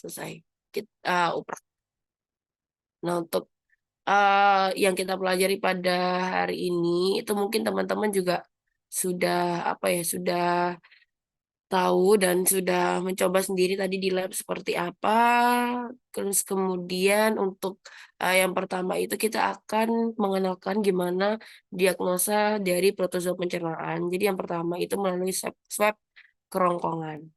selesai. Uprak. Nah, untuk yang kita pelajari pada hari ini itu mungkin teman-teman juga sudah apa ya, sudah tahu dan sudah mencoba sendiri tadi di lab seperti apa. Terus kemudian untuk yang pertama itu kita akan mengenalkan gimana diagnosa dari protozoa pencernaan. Jadi yang pertama itu melalui swab kerongkongan.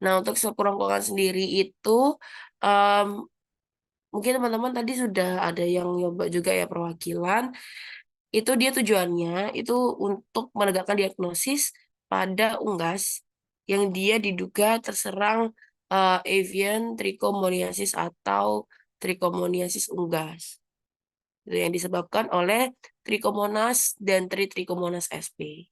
Nah, untuk swab kerongkongan sendiri itu em, mungkin teman-teman tadi sudah ada yang nyoba juga ya perwakilan. Itu dia tujuannya itu untuk menegakkan diagnosis pada unggas yang dia diduga terserang avian trichomoniasis atau trichomoniasis unggas. Itu yang disebabkan oleh Trichomonas dan Trichomonas sp.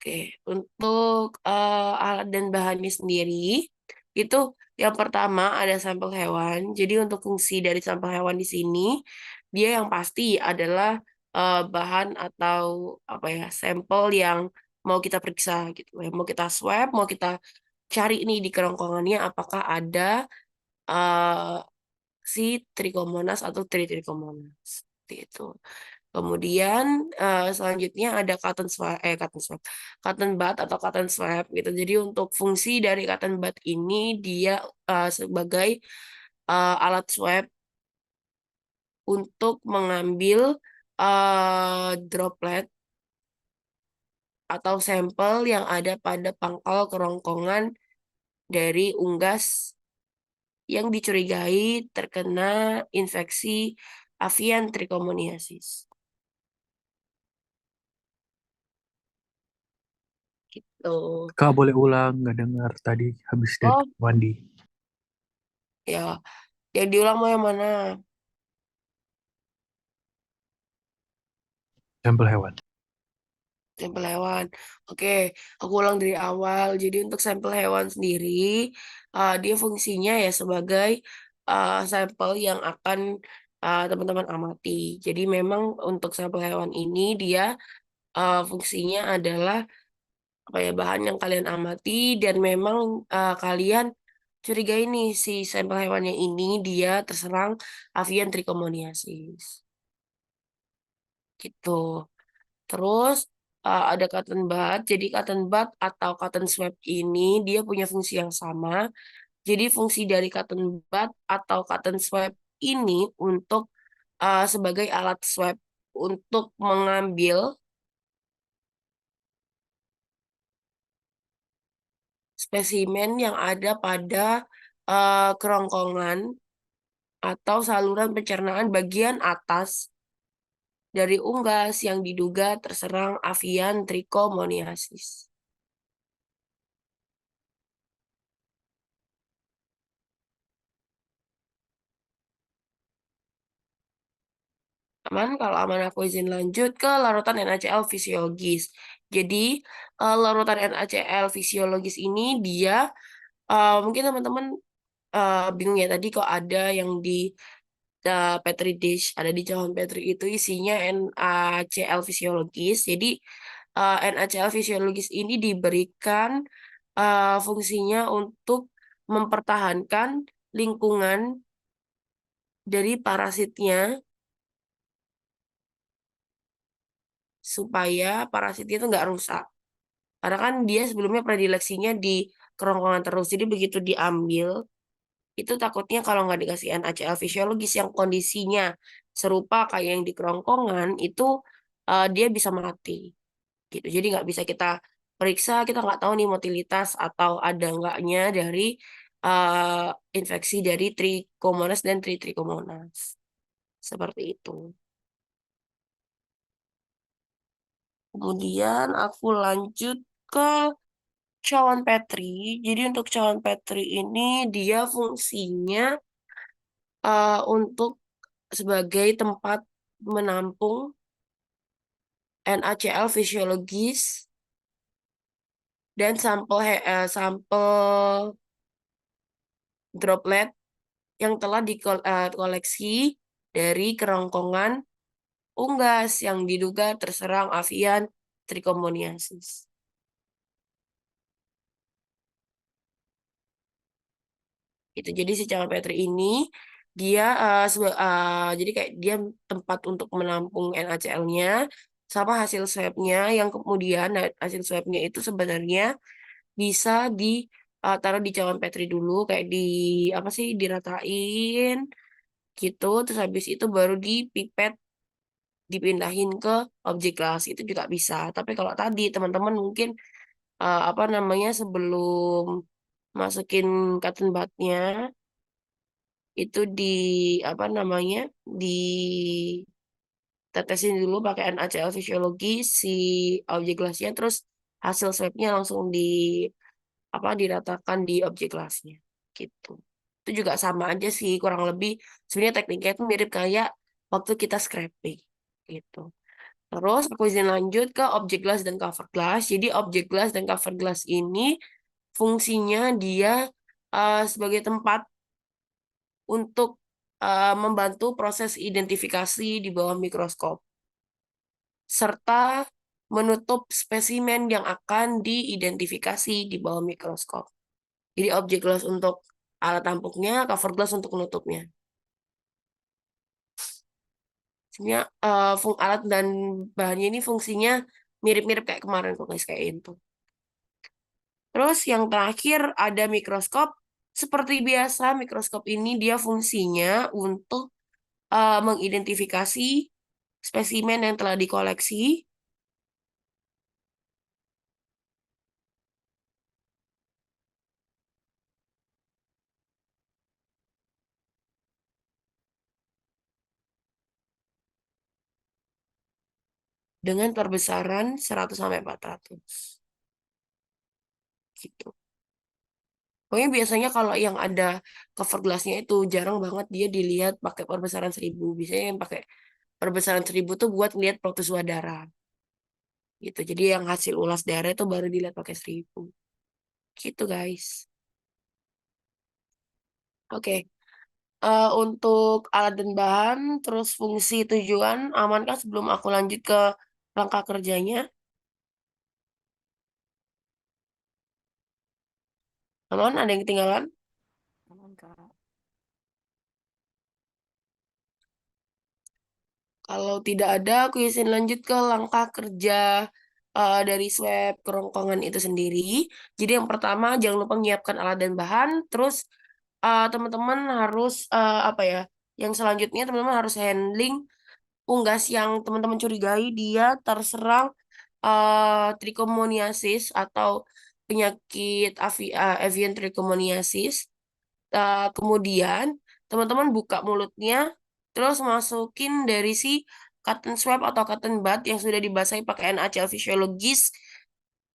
Oke, untuk alat dan bahannya sendiri, itu yang pertama ada sampel hewan. Jadi untuk fungsi dari sampel hewan di sini, dia yang pasti adalah bahan atau apa ya, sampel yang mau kita periksa gitu. Yang mau kita swab, mau kita cari nih di kerongkongannya apakah ada eh, si Trichomonas atau Trichomonas. Seperti itu. Kemudian selanjutnya ada cotton bud atau cotton swab gitu. Jadi untuk fungsi dari cotton bud ini dia sebagai alat swab untuk mengambil droplet atau sampel yang ada pada pangkal kerongkongan dari unggas yang dicurigai terkena infeksi avian trichomoniasis. Gitu. Kak boleh ulang, nggak dengar tadi habis dari Oh, mandi. ya. Yang diulang mau yang mana? Sampel hewan. Sampel hewan. Oke, aku ulang dari awal. Jadi untuk sampel hewan sendiri, dia fungsinya ya sebagai sampel yang akan teman-teman amati. Jadi memang untuk sampel hewan ini dia fungsinya adalah apa ya, bahan yang kalian amati dan memang kalian curigai nih si sampel hewannya ini dia terserang avian trichomoniasis. Gitu. Terus ada cotton bud. Jadi cotton bud atau cotton swab ini dia punya fungsi yang sama. Jadi fungsi dari cotton bud atau cotton swab ini untuk sebagai alat swab untuk mengambil spesimen yang ada pada kerongkongan atau saluran pencernaan bagian atas dari unggas yang diduga terserang avian trichomoniasis. Aman, kalau aman aku izin lanjut ke larutan NaCl fisiologis. Jadi, larutan NaCl fisiologis ini dia, mungkin teman-teman bingung ya tadi kok ada yang di Petri dish, ada di cawan Petri itu isinya NaCl fisiologis. Jadi, NaCl fisiologis ini diberikan fungsinya untuk mempertahankan lingkungan dari parasitnya supaya parasitnya itu nggak rusak. Karena kan dia sebelumnya predileksinya di kerongkongan terus. Jadi begitu diambil, itu takutnya kalau nggak dikasih NaCl fisiologis yang kondisinya serupa kayak yang di kerongkongan, itu dia bisa mati. Gitu. Jadi nggak bisa kita periksa, kita nggak tahu nih motilitas atau ada nggaknya dari infeksi dari Trichomonas dan Trichomonas. Seperti itu. Kemudian aku lanjut ke cawan Petri. Jadi untuk cawan Petri ini dia fungsinya untuk sebagai tempat menampung NaCl fisiologis dan sampel droplet yang telah dikoleksi dari kerongkongan unggas yang diduga terserang avian trichomoniasis. Itu jadi si calon Petri ini dia jadi kayak dia tempat untuk menampung NaCl-nya sama hasil swabnya yang kemudian hasil swabnya itu sebenarnya bisa taruh di cawan Petri dulu kayak di apa sih diratain gitu terus habis itu baru dipipet dipindahin ke objek kelas itu juga bisa tapi kalau tadi teman-teman mungkin apa namanya sebelum masukin cotton budnya itu apa namanya ditetesin dulu pakai NaCl fisiologi si objek gelasnya terus hasil swabnya langsung apa diratakan di objek kelasnya gitu. Itu juga sama aja sih kurang lebih sebenarnya tekniknya itu mirip kayak waktu kita scraping gitu. Terus aku izin lanjut ke objek glass dan cover glass. Jadi objek glass dan cover glass ini fungsinya dia sebagai tempat untuk membantu proses identifikasi di bawah mikroskop serta menutup spesimen yang akan diidentifikasi di bawah mikroskop. Jadi objek glass untuk alat tampuknya, cover glass untuk penutupnya. Sebenarnya alat dan bahannya ini fungsinya mirip-mirip kayak kemarin kok guys kayak itu. Terus yang terakhir ada mikroskop. Seperti biasa mikroskop ini dia fungsinya untuk mengidentifikasi spesimen yang telah dikoleksi dengan perbesaran 100 sampai 400 gitu. Pokoknya biasanya kalau yang ada cover glassnya itu jarang banget dia dilihat pakai perbesaran 1000. Biasanya yang pakai perbesaran 1000 tuh buat lihat protozoa darah gitu. Jadi yang hasil ulas darah itu baru dilihat pakai 1000. Gitu guys. Oke. Untuk alat dan bahan, terus fungsi tujuan, amankah sebelum aku lanjut ke langkah kerjanya? Aman? Ada yang ketinggalan? Aman, Kak. Kalau tidak ada, aku izin lanjut ke langkah kerja dari swab kerongkongan itu sendiri. Jadi yang pertama, jangan lupa menyiapkan alat dan bahan. Terus teman-teman harus apa ya? Yang selanjutnya teman-teman harus handling unggas yang teman-teman curigai dia terserang trichomoniasis atau penyakit avian trichomoniasis. Kemudian teman-teman buka mulutnya, terus masukin dari si cotton swab atau cotton bud yang sudah dibasahi pakai NaCl fisiologis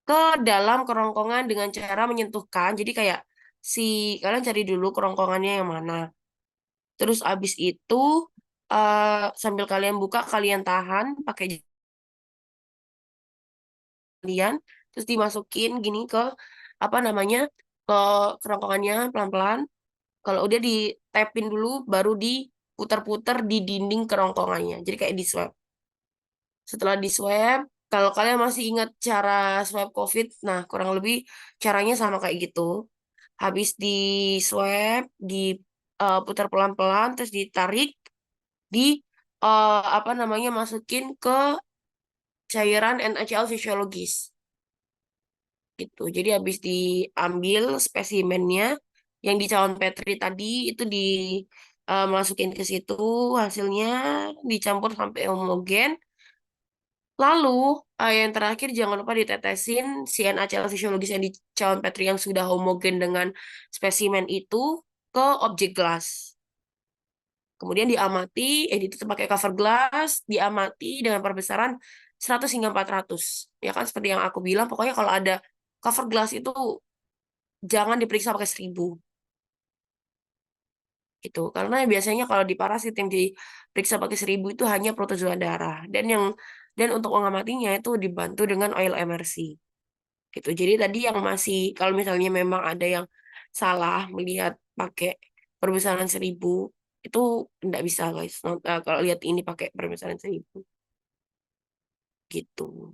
ke dalam kerongkongan dengan cara menyentuhkan. Jadi kayak si kalian cari dulu kerongkongannya yang mana. Terus abis itu sambil kalian buka, kalian tahan pakai kalian, terus dimasukin gini ke apa namanya ke kerongkongannya pelan-pelan. Kalau udah ditapin dulu, baru diputar-putar di dinding kerongkongannya. Jadi kayak di swab. Setelah di swab, kalau kalian masih ingat cara swab COVID, nah kurang lebih caranya sama kayak gitu. Habis di swab, diputar pelan-pelan, terus ditarik, di apa namanya masukin ke cairan NaCl fisiologis. Gitu. Jadi habis diambil spesimennya yang di cawan Petri tadi itu dimasukin ke situ hasilnya dicampur sampai homogen. Lalu yang terakhir jangan lupa ditetesin si NaCl fisiologis yang di cawan Petri yang sudah homogen dengan spesimen itu ke objek gelas. Kemudian diamati, ditutup pakai cover glass, diamati dengan perbesaran 100 hingga 400. Ya kan seperti yang aku bilang, pokoknya kalau ada cover glass itu jangan diperiksa pakai 1000 gitu. Karena biasanya kalau di parasit yang diperiksa pakai 1000 itu hanya protozoa darah dan untuk mengamatinya itu dibantu dengan oil MRC gitu. Jadi tadi yang masih kalau misalnya memang ada yang salah melihat pakai perbesaran 1000 itu enggak bisa guys. Kalau lihat ini pakai perbesaran 1000 gitu.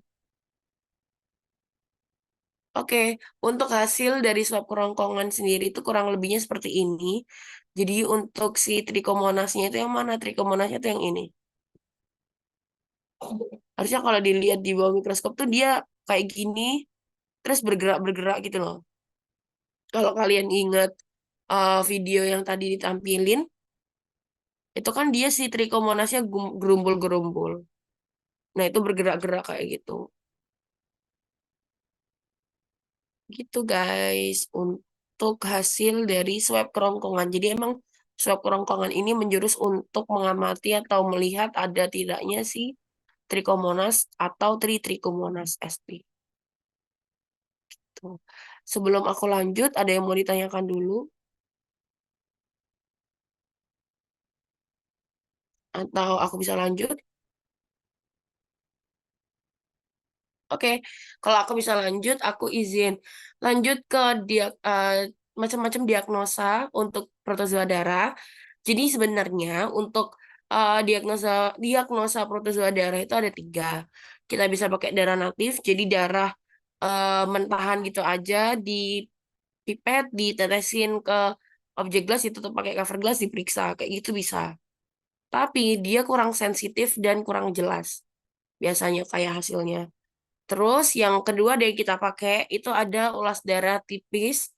Oke, untuk hasil dari swab kerongkongan sendiri itu kurang lebihnya seperti ini. Jadi untuk si trichomonasnya itu yang mana? Trichomonasnya itu yang ini. Harusnya kalau dilihat di bawah mikroskop tuh dia kayak gini, terus bergerak-bergerak gitu loh. Kalau kalian ingat video yang tadi ditampilin, itu kan dia si trichomonasnya gerumbul-gerumbul. Nah, itu bergerak-gerak kayak gitu. Gitu guys, untuk hasil dari swab kerongkongan. Jadi emang swab kerongkongan ini menjurus untuk mengamati atau melihat ada tidaknya si Trichomonas atau Trichomonas sp. Tuh. Sebelum aku lanjut, ada yang mau ditanyakan dulu? Atau aku bisa lanjut? Oke, kalau aku bisa lanjut, aku izin lanjut ke macam-macam diagnosa untuk protozoa darah. Jadi sebenarnya untuk diagnosa diagnosa protozoa darah itu ada tiga. Kita bisa pakai darah natif, jadi darah mentahan gitu aja, di pipet, ditetesin ke objek gelas, ditutup pakai cover gelas, diperiksa kayak gitu bisa. Tapi dia kurang sensitif dan kurang jelas biasanya kayak hasilnya. Terus yang kedua dari kita pakai itu ada ulas darah tipis,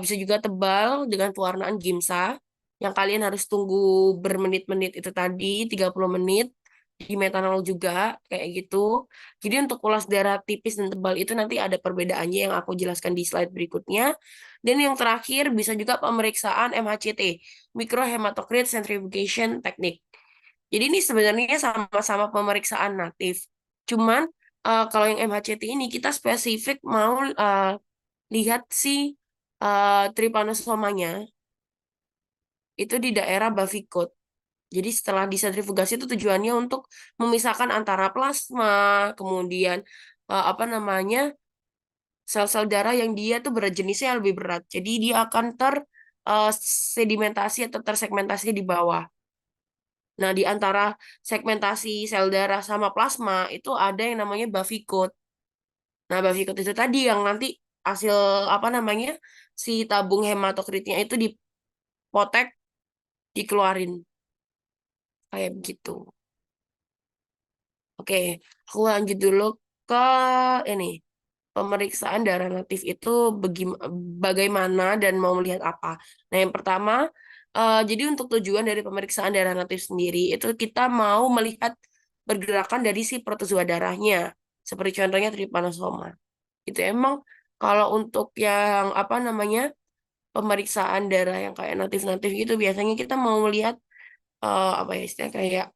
bisa juga tebal dengan pewarnaan Gimsa, yang kalian harus tunggu bermenit-menit itu tadi, 30 menit, di metanol juga, kayak gitu. Jadi untuk ulas darah tipis dan tebal itu nanti ada perbedaannya yang aku jelaskan di slide berikutnya. Dan yang terakhir bisa juga pemeriksaan MHCT, Microhematocrit Centrifugation Technique. Jadi ini sebenarnya sama-sama pemeriksaan natif. Cuman kalau yang MHCT ini kita spesifik mau lihat si trypanosomanya itu di daerah Bavikot. Jadi setelah disentrifugasi itu tujuannya untuk memisahkan antara plasma, kemudian apa namanya sel-sel darah yang dia tuh berat jenisnya lebih berat. Jadi dia akan sedimentasi atau tersegmentasi di bawah. Nah, di antara segmentasi sel darah sama plasma itu ada yang namanya Bavikot. Nah, Bavikot itu tadi yang nanti hasil apa namanya si tabung hematokritnya itu dipotek, dikeluarin kayak begitu. Oke, aku lanjut dulu ke ini pemeriksaan darah natif itu bagaimana dan mau melihat apa. Nah, yang pertama, jadi untuk tujuan dari pemeriksaan darah natif sendiri itu kita mau melihat pergerakan dari si protozoa darahnya, seperti contohnya trypanosoma. Itu emang kalau untuk yang apa namanya pemeriksaan darah yang kayak natif-natif gitu biasanya kita mau melihat apa ya istilahnya kayak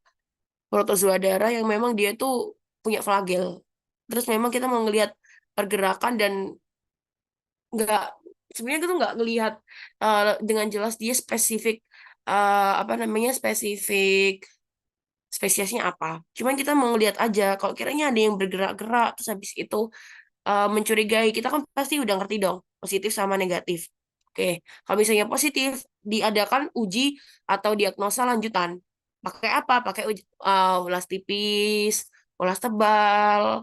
protozoa darah yang memang dia tuh punya flagel. Terus memang kita mau ngelihat pergerakan dan nggak sebenarnya kita nggak ngelihat dengan jelas dia spesifik apa namanya spesifik spesiesnya apa. Cuman kita mau ngelihat aja kalau kiranya ada yang bergerak-gerak terus habis itu mencurigai, kita kan pasti udah ngerti dong positif sama negatif. Oke, kalau misalnya positif diadakan uji atau diagnosa lanjutan. Pakai apa? Pakai ulas tipis, ulas tebal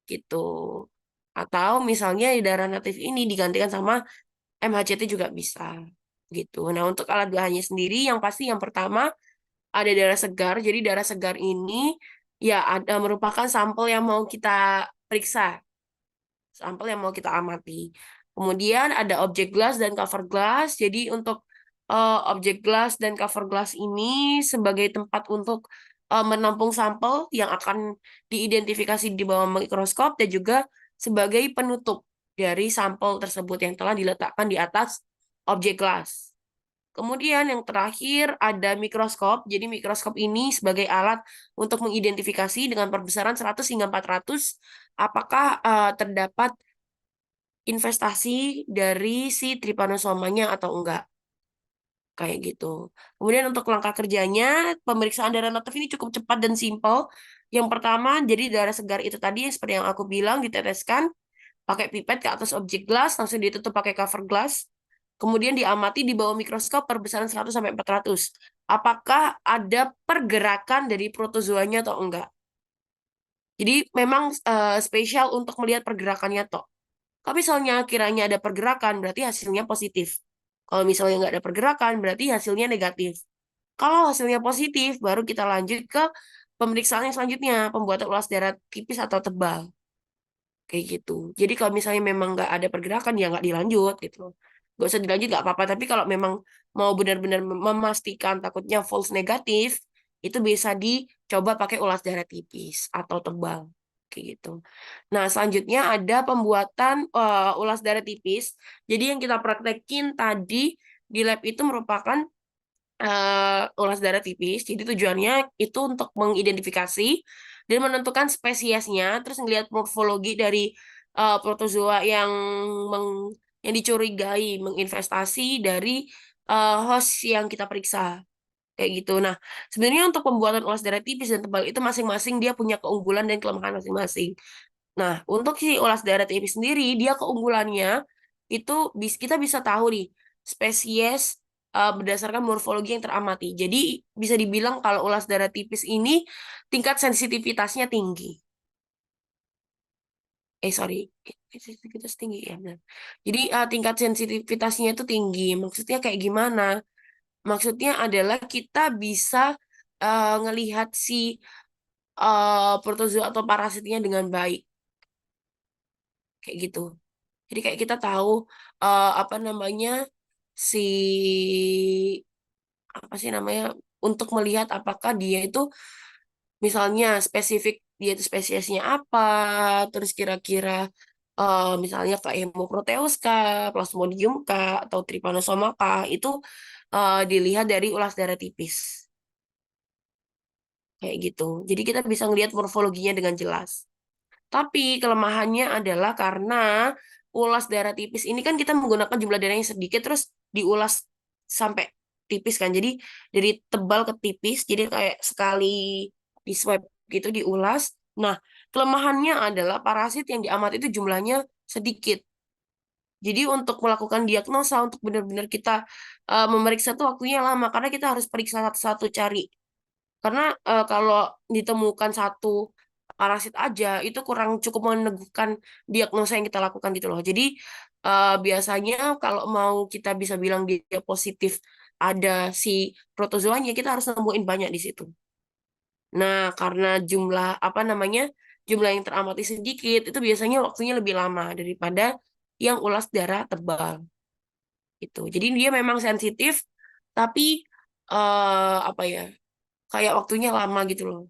gitu. Atau misalnya di darah natif ini digantikan sama MHCT juga bisa gitu. Nah, untuk alat bahannya sendiri yang pasti yang pertama ada darah segar. Jadi darah segar ini ya ada merupakan sampel yang mau kita periksa, sampel yang mau kita amati. Kemudian ada objek glass dan cover glass. Jadi untuk objek glass dan cover glass ini sebagai tempat untuk menampung sampel yang akan diidentifikasi di bawah mikroskop dan juga sebagai penutup dari sampel tersebut yang telah diletakkan di atas objek glass. Kemudian yang terakhir ada mikroskop. Jadi mikroskop ini sebagai alat untuk mengidentifikasi dengan perbesaran 100 hingga 400 apakah terdapat investasi dari si trypanosomanya atau enggak. Kayak gitu. Kemudian untuk langkah kerjanya, pemeriksaan darah natif ini cukup cepat dan simpel. Yang pertama, jadi darah segar itu tadi seperti yang aku bilang diteteskan pakai pipet ke atas objek gelas, langsung ditutup pakai cover glass. Kemudian diamati di bawah mikroskop perbesaran 100 sampai 400. Apakah ada pergerakan dari protozoanya atau enggak? Jadi memang spesial untuk melihat pergerakannya toh. Kalau misalnya kiranya ada pergerakan, berarti hasilnya positif. Kalau misalnya nggak ada pergerakan, berarti hasilnya negatif. Kalau hasilnya positif, baru kita lanjut ke pemeriksaan yang selanjutnya, pembuatan ulas darah tipis atau tebal. Kayak gitu. Jadi kalau misalnya memang nggak ada pergerakan, ya nggak dilanjut gitu. Nggak usah dilanjut, nggak apa-apa. Tapi kalau memang mau benar-benar memastikan takutnya false negatif, itu bisa dicoba pakai ulas darah tipis atau tebal. Kayak gitu. Nah, selanjutnya ada pembuatan ulas darah tipis. Jadi yang kita praktekin tadi di lab itu merupakan ulas darah tipis. Jadi tujuannya itu untuk mengidentifikasi dan menentukan spesiesnya, terus ngelihat morfologi dari protozoa yang dicurigai menginvestasi dari host yang kita periksa. Kayak gitu. Nah, sebenarnya untuk pembuatan ulas darah tipis dan tebal itu masing-masing dia punya keunggulan dan kelemahan masing-masing. Nah, untuk si ulas darah tipis sendiri, dia keunggulannya itu kita bisa tahu nih spesies berdasarkan morfologi yang teramati. Jadi bisa dibilang kalau ulas darah tipis ini tingkat sensitivitasnya tinggi. Sorry, sensitivitas tinggi ya benar. Jadi tingkat sensitivitasnya itu tinggi. Maksudnya kayak gimana? Maksudnya adalah kita bisa ngelihat si protozoa atau parasitnya dengan baik, kayak gitu. Jadi kayak kita tahu apa namanya si apa sih namanya untuk melihat apakah dia itu misalnya spesifik dia itu spesiesnya apa, terus kira-kira misalnya kayak Hemoproteus kah, Plasmodium kah, atau Trypanosoma kah, itu dilihat dari ulas darah tipis kayak gitu. Jadi kita bisa ngelihat morfologinya dengan jelas. Tapi kelemahannya adalah karena ulas darah tipis ini kan kita menggunakan jumlah darah yang sedikit terus diulas sampai tipis kan. Jadi dari tebal ke tipis, jadi kayak sekali di swab gitu diulas. Nah, kelemahannya adalah parasit yang diamati itu jumlahnya sedikit. Jadi untuk melakukan diagnosa, untuk benar-benar kita memeriksa tuh waktunya lama karena kita harus periksa satu-satu cari. Karena kalau ditemukan satu parasit aja itu kurang cukup meneguhkan diagnosa yang kita lakukan gitu loh. Jadi biasanya kalau mau kita bisa bilang dia positif ada si protozoanya, kita harus nemuin banyak di situ. Nah, karena jumlah apa namanya jumlah yang teramati sedikit, itu biasanya waktunya lebih lama daripada yang ulas darah tebal gitu. Jadi dia memang sensitif, tapi apa ya kayak waktunya lama gitu loh.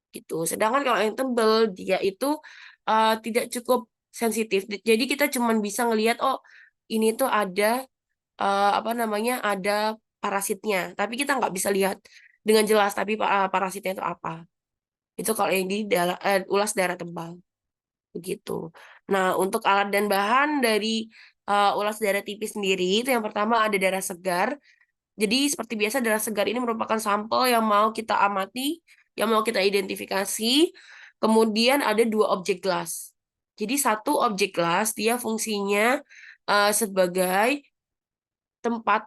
Gitu. Sedangkan kalau yang tebel dia itu tidak cukup sensitif. Jadi kita cuma bisa ngelihat oh ini tuh ada apa namanya ada parasitnya, tapi kita nggak bisa lihat dengan jelas tapi parasitnya itu apa. Itu kalau yang di ulas darah tebal begitu. Nah, untuk alat dan bahan dari ulas darah tipis sendiri itu yang pertama ada darah segar. Jadi seperti biasa darah segar ini merupakan sampel yang mau kita amati, yang mau kita identifikasi. Kemudian ada dua objek gelas. Jadi satu objek gelas dia fungsinya sebagai tempat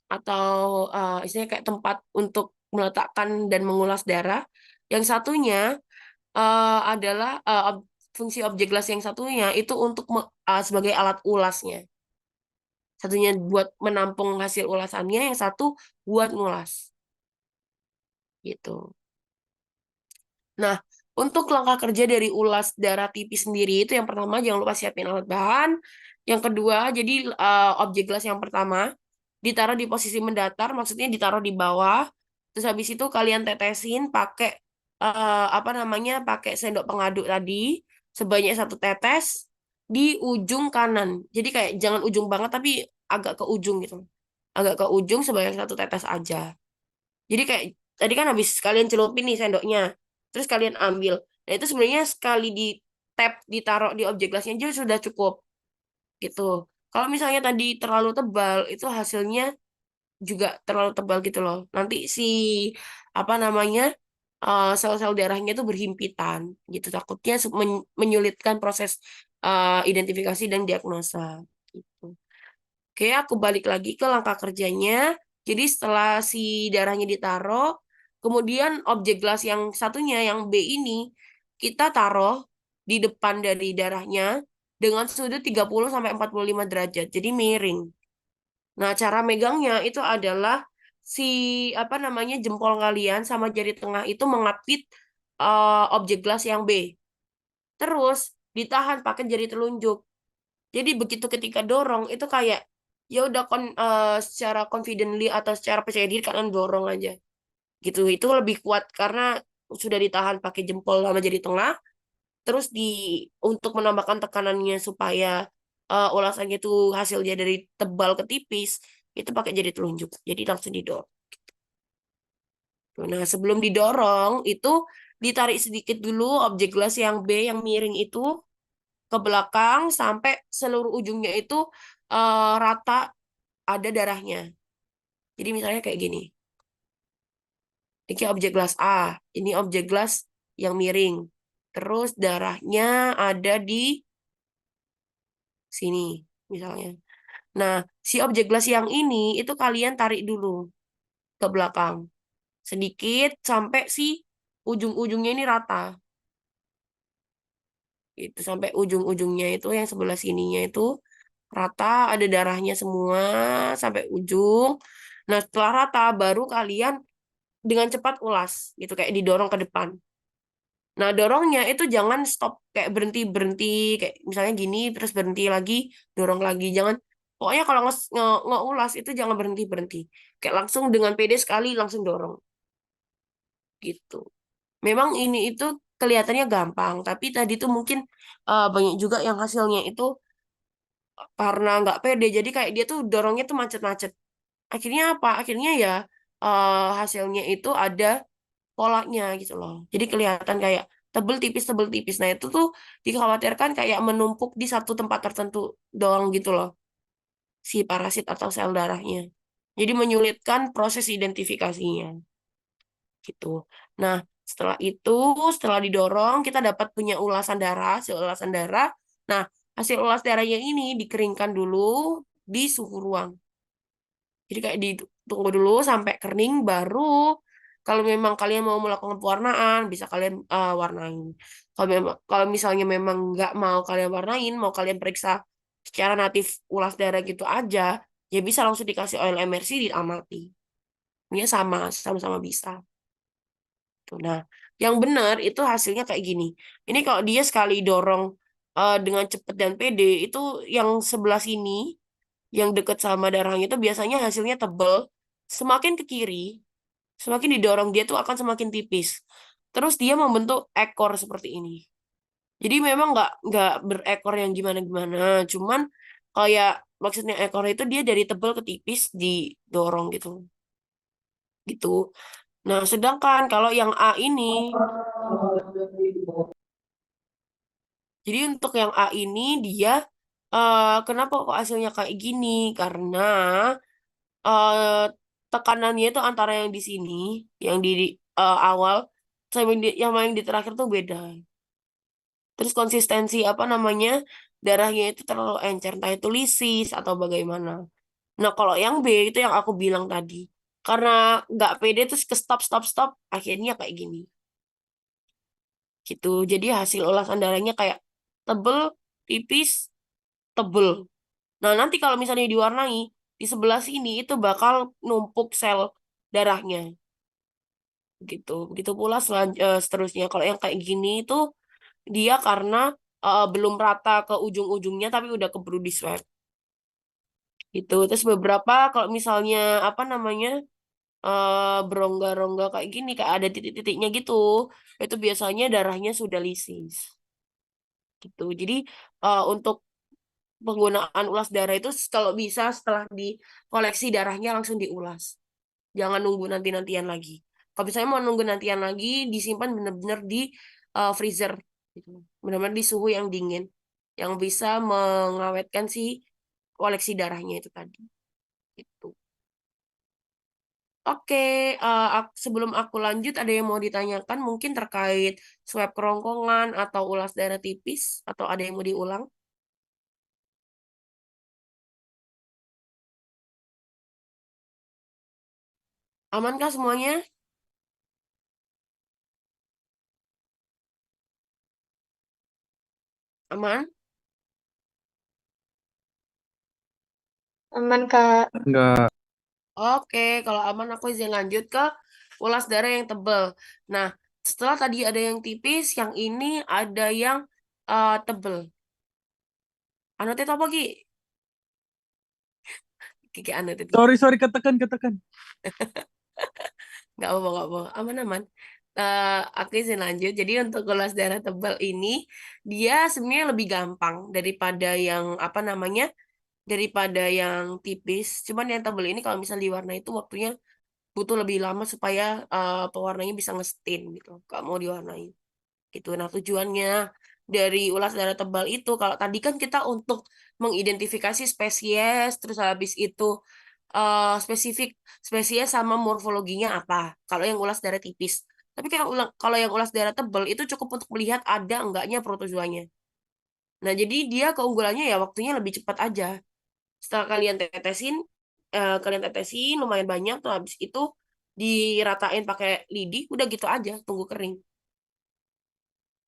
atau istilahnya kayak tempat untuk meletakkan dan mengulas darah. Yang satunya adalah fungsi objek gelas yang satunya itu untuk sebagai alat ulasnya. Satunya buat menampung hasil ulasannya, yang satu buat ngulas. Gitu. Nah, untuk langkah kerja dari ulas darah tipis sendiri itu yang pertama jangan lupa siapin alat bahan. Yang kedua, jadi objek gelas yang pertama ditaruh di posisi mendatar, maksudnya ditaruh di bawah. Terus habis itu kalian tetesin pakai apa namanya, pakai sendok pengaduk tadi sebanyak satu tetes di ujung kanan. Jadi kayak jangan ujung banget tapi agak ke ujung gitu. Agak ke ujung sebanyak satu tetes aja. Jadi kayak tadi kan habis kalian celupin nih sendoknya, terus kalian ambil. Nah itu sebenarnya sekali di tap ditaruh di objek gelasnya aja sudah cukup gitu. Kalau misalnya tadi terlalu tebal, itu hasilnya juga terlalu tebal gitu loh. Nanti si apa namanya sel-sel darahnya itu berhimpitan gitu. Takutnya menyulitkan proses identifikasi dan diagnosa. Gitu. Oke, aku balik lagi ke langkah kerjanya. Jadi setelah si darahnya ditaruh, kemudian objek gelas yang satunya, yang B ini, kita taruh di depan dari darahnya. dengan sudut 30 sampai 45 derajat. Jadi miring. Nah, cara megangnya itu adalah si apa namanya jempol kalian sama jari tengah itu mengapit objek gelas yang B. Terus ditahan pakai jari telunjuk. Jadi begitu ketika dorong itu kayak ya udah secara confidently atau secara percaya diri kalian dorong aja. Gitu. Itu lebih kuat karena sudah ditahan pakai jempol sama jari tengah. Terus untuk menambahkan tekanannya supaya ulasannya itu hasilnya dari tebal ke tipis itu pakai jari telunjuk. Jadi langsung didorong. Nah, sebelum didorong itu ditarik sedikit dulu objek gelas yang B yang miring itu ke belakang sampai seluruh ujungnya itu rata ada darahnya. Jadi misalnya kayak gini. Ini objek gelas A, ini objek gelas yang miring. Terus darahnya ada di sini misalnya. Nah, si objek gelas yang ini itu kalian tarik dulu ke belakang. Sedikit sampai si ujung-ujungnya ini rata. Itu sampai ujung-ujungnya itu yang sebelah sininya itu rata, ada darahnya semua sampai ujung. Nah, setelah rata baru kalian dengan cepat ulas gitu kayak didorong ke depan. Nah, dorongnya itu jangan stop kayak berhenti-berhenti kayak misalnya gini terus berhenti lagi, dorong lagi. Jangan pokoknya kalau ngeulas itu jangan berhenti-berhenti. Kayak langsung dengan pede sekali langsung dorong gitu. Memang ini itu kelihatannya gampang, tapi tadi tuh mungkin banyak juga yang hasilnya itu karena nggak pede. Jadi kayak dia tuh dorongnya tuh macet-macet. Akhirnya apa? Akhirnya ya hasilnya itu ada polanya gitu loh. Jadi kelihatan kayak tebel tipis. Nah, itu tuh dikhawatirkan kayak menumpuk di satu tempat tertentu doang gitu loh, si parasit atau sel darahnya. Jadi menyulitkan proses identifikasinya gitu. Nah, setelah itu, setelah didorong, kita dapat punya ulasan darah, hasil ulasan darah. Nah, hasil ulas darahnya ini dikeringkan dulu di suhu ruang. Jadi kayak ditunggu dulu sampai kering baru kalau memang kalian mau melakukan pewarnaan bisa kalian warnain. Kalau misalnya memang nggak mau kalian warnain, mau kalian periksa secara natif ulas darah gitu aja, ya bisa langsung dikasih oil emersi diamati. Ini sama-sama bisa. Tuh, nah, yang benar itu hasilnya kayak gini. Ini kalau dia sekali dorong dengan cepat dan pede, itu yang sebelah sini yang dekat sama darahnya itu biasanya hasilnya tebel. Semakin ke kiri, semakin didorong dia tuh akan semakin tipis. Terus dia membentuk ekor seperti ini. Jadi memang nggak berekor yang gimana-gimana. Cuman kayak maksudnya ekor itu dia dari tebel ke tipis didorong gitu. Gitu. Nah, sedangkan kalau yang A ini, jadi untuk yang A ini dia kenapa kok hasilnya kayak gini? Karena eh tekanannya itu antara yang di sini, yang di awal, sama yang di terakhir tuh beda. Terus konsistensi apa namanya darahnya itu terlalu encer, entah itu lisis atau bagaimana. Nah kalau yang B itu yang aku bilang tadi, karena nggak pede terus ke stop, akhirnya kayak gini, gitu. Jadi hasil ulasan darahnya kayak tebel, tipis, tebel. Nah nanti kalau misalnya diwarnai di sebelah sini itu bakal numpuk sel darahnya. Gitu. Begitu pula seterusnya. Kalau yang kayak gini itu dia karena belum rata ke ujung-ujungnya tapi udah keburu di swab. Gitu. Terus beberapa kalau misalnya apa namanya berongga-rongga kayak gini kayak ada titik-titiknya gitu, itu biasanya darahnya sudah lisis. Gitu. Jadi untuk penggunaan ulas darah itu kalau bisa setelah dikoleksi darahnya langsung diulas. Jangan nunggu nanti-nantian lagi. Kalau misalnya mau nunggu nantian lagi, disimpan benar-benar di freezer. Gitu. Benar-benar di suhu yang dingin. Yang bisa mengawetkan si koleksi darahnya itu tadi. Gitu. Oke, sebelum aku lanjut, ada yang mau ditanyakan mungkin terkait swab kerongkongan atau ulas darah tipis, atau ada yang mau diulang? Amankah semuanya? Aman? Aman, Kak. Enggak. Oke, kalau aman aku izin lanjut ke ulas darah yang tebal. Nah, setelah tadi ada yang tipis, yang ini ada yang tebel. Anotit apa, Ki? Kiki anotit, Ki. Sorry, sorry, ketekan, ketekan. Nggak apa-apa, nggak apa-apa. Aman-aman. Aku izin lanjut. Jadi untuk ulas darah tebal ini, dia sebenarnya lebih gampang daripada yang, apa namanya, daripada yang tipis. Cuman yang tebal ini kalau misal diwarna itu waktunya butuh lebih lama supaya pewarnanya bisa ngestain gitu. Kalau mau diwarnain. Gitu. Nah, tujuannya dari ulas darah tebal itu, kalau tadi kan kita untuk mengidentifikasi spesies, terus habis itu spesifik spesies sama morfologinya apa. Kalau yang ulas darah tipis. Tapi kalau yang ulas darah tebal itu cukup untuk melihat ada enggaknya protozoanya. Nah, jadi dia keunggulannya ya waktunya lebih cepat aja. Setelah kalian tetesin lumayan banyak tuh habis itu diratain pakai lidi, udah gitu aja, tunggu kering.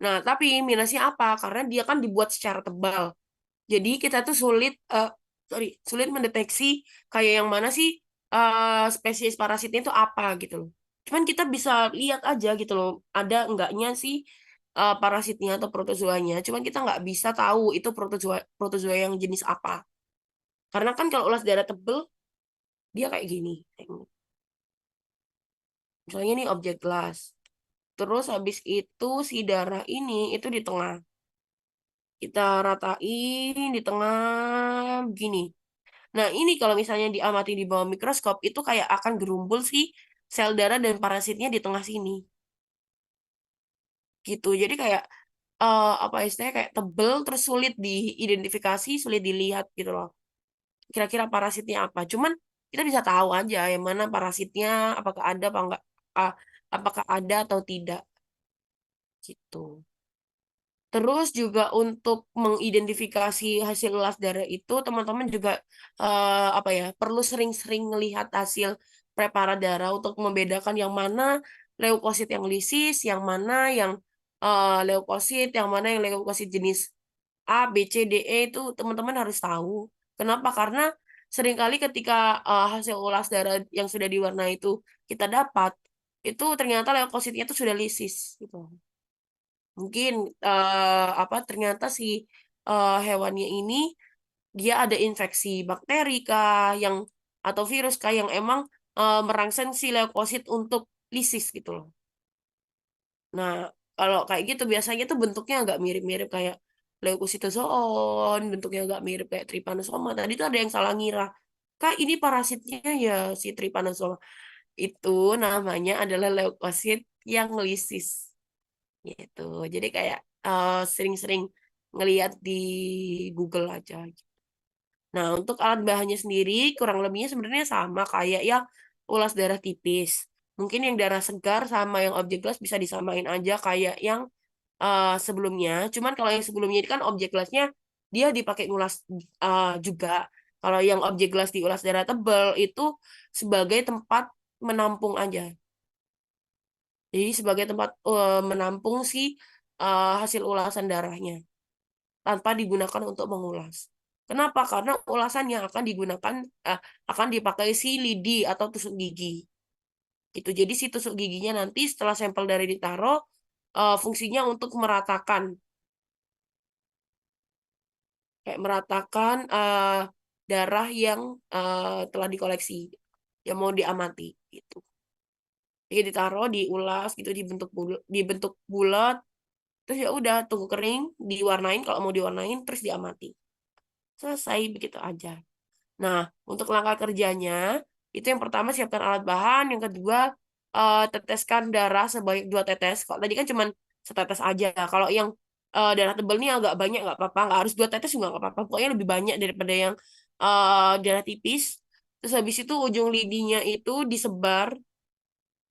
Nah, tapi minusnya apa? Karena dia kan dibuat secara tebal. Jadi kita tuh sulit mendeteksi kayak yang mana sih spesies parasitnya itu apa gitu loh. Cuman kita bisa lihat aja gitu loh, ada enggaknya sih parasitnya atau protozoanya. Cuman kita nggak bisa tahu itu protozoa protozoa yang jenis apa. Karena kan kalau ulas darah tebel dia kayak gini. Misalnya nih objek gelas. Terus habis itu si darah ini itu di tengah. Kita ratain di tengah gini. Nah, ini kalau misalnya diamati di bawah mikroskop, itu kayak akan gerumbul si sel darah dan parasitnya di tengah sini. Gitu. Jadi kayak, apa istilahnya, kayak tebel, terus sulit diidentifikasi, sulit dilihat gitu loh. Kira-kira parasitnya apa. Cuman kita bisa tahu aja yang mana parasitnya, apakah ada apa enggak, ah, apakah ada atau tidak. Gitu. Terus juga untuk mengidentifikasi hasil ulas darah itu, teman-teman juga apa ya, perlu sering-sering melihat hasil preparat darah untuk membedakan yang mana leukosit yang lisis, yang mana yang leukosit, yang mana yang leukosit jenis A, B, C, D, E itu teman-teman harus tahu. Kenapa? Karena seringkali ketika hasil ulas darah yang sudah diwarnai itu kita dapat, itu ternyata leukositnya itu sudah lisis gitu. Mungkin apa ternyata si hewannya ini dia ada infeksi bakteri kah yang atau virus kah yang emang merangsang si leukosit untuk lisis gitu loh. Nah, kalau kayak gitu biasanya tuh bentuknya agak mirip-mirip kayak leukositozoon, bentuknya agak mirip kayak trypanosoma. Tadi tuh ada yang salah ngira. Kak, ini parasitnya ya si trypanosoma. Itu namanya adalah leukosit yang lisis. Gitu. Jadi kayak sering-sering ngeliat di Google aja. Nah, untuk alat bahannya sendiri kurang lebihnya sebenarnya sama kayak yang ulas darah tipis. Mungkin yang darah segar sama yang objek gelas bisa disamain aja kayak yang sebelumnya. Cuman kalau yang sebelumnya ini kan objek gelasnya dia dipakai ngulas juga. Kalau yang objek gelas diulas darah tebal itu sebagai tempat menampung aja. Jadi sebagai tempat menampung si hasil ulasan darahnya tanpa digunakan untuk mengulas. Kenapa? Karena ulasan yang akan digunakan akan dipakai si lidi atau tusuk gigi. Itu jadi si tusuk giginya nanti setelah sampel darah ditaruh fungsinya untuk meratakan kayak meratakan darah yang telah dikoleksi yang mau diamati gitu. Jadi ditaruh, diulas gitu dibentuk bulat. Terus ya udah tunggu kering, diwarnain kalau mau diwarnain terus diamati. Selesai begitu aja. Nah, untuk langkah kerjanya itu yang pertama siapkan alat bahan, yang kedua teteskan darah sebanyak 2 tetes. Kalau tadi kan cuma setetes aja. Kalau yang darah tebal ini agak banyak nggak apa-apa, nggak harus 2 tetes juga nggak apa-apa. Pokoknya lebih banyak daripada yang darah tipis. Terus habis itu ujung lidinya itu disebar,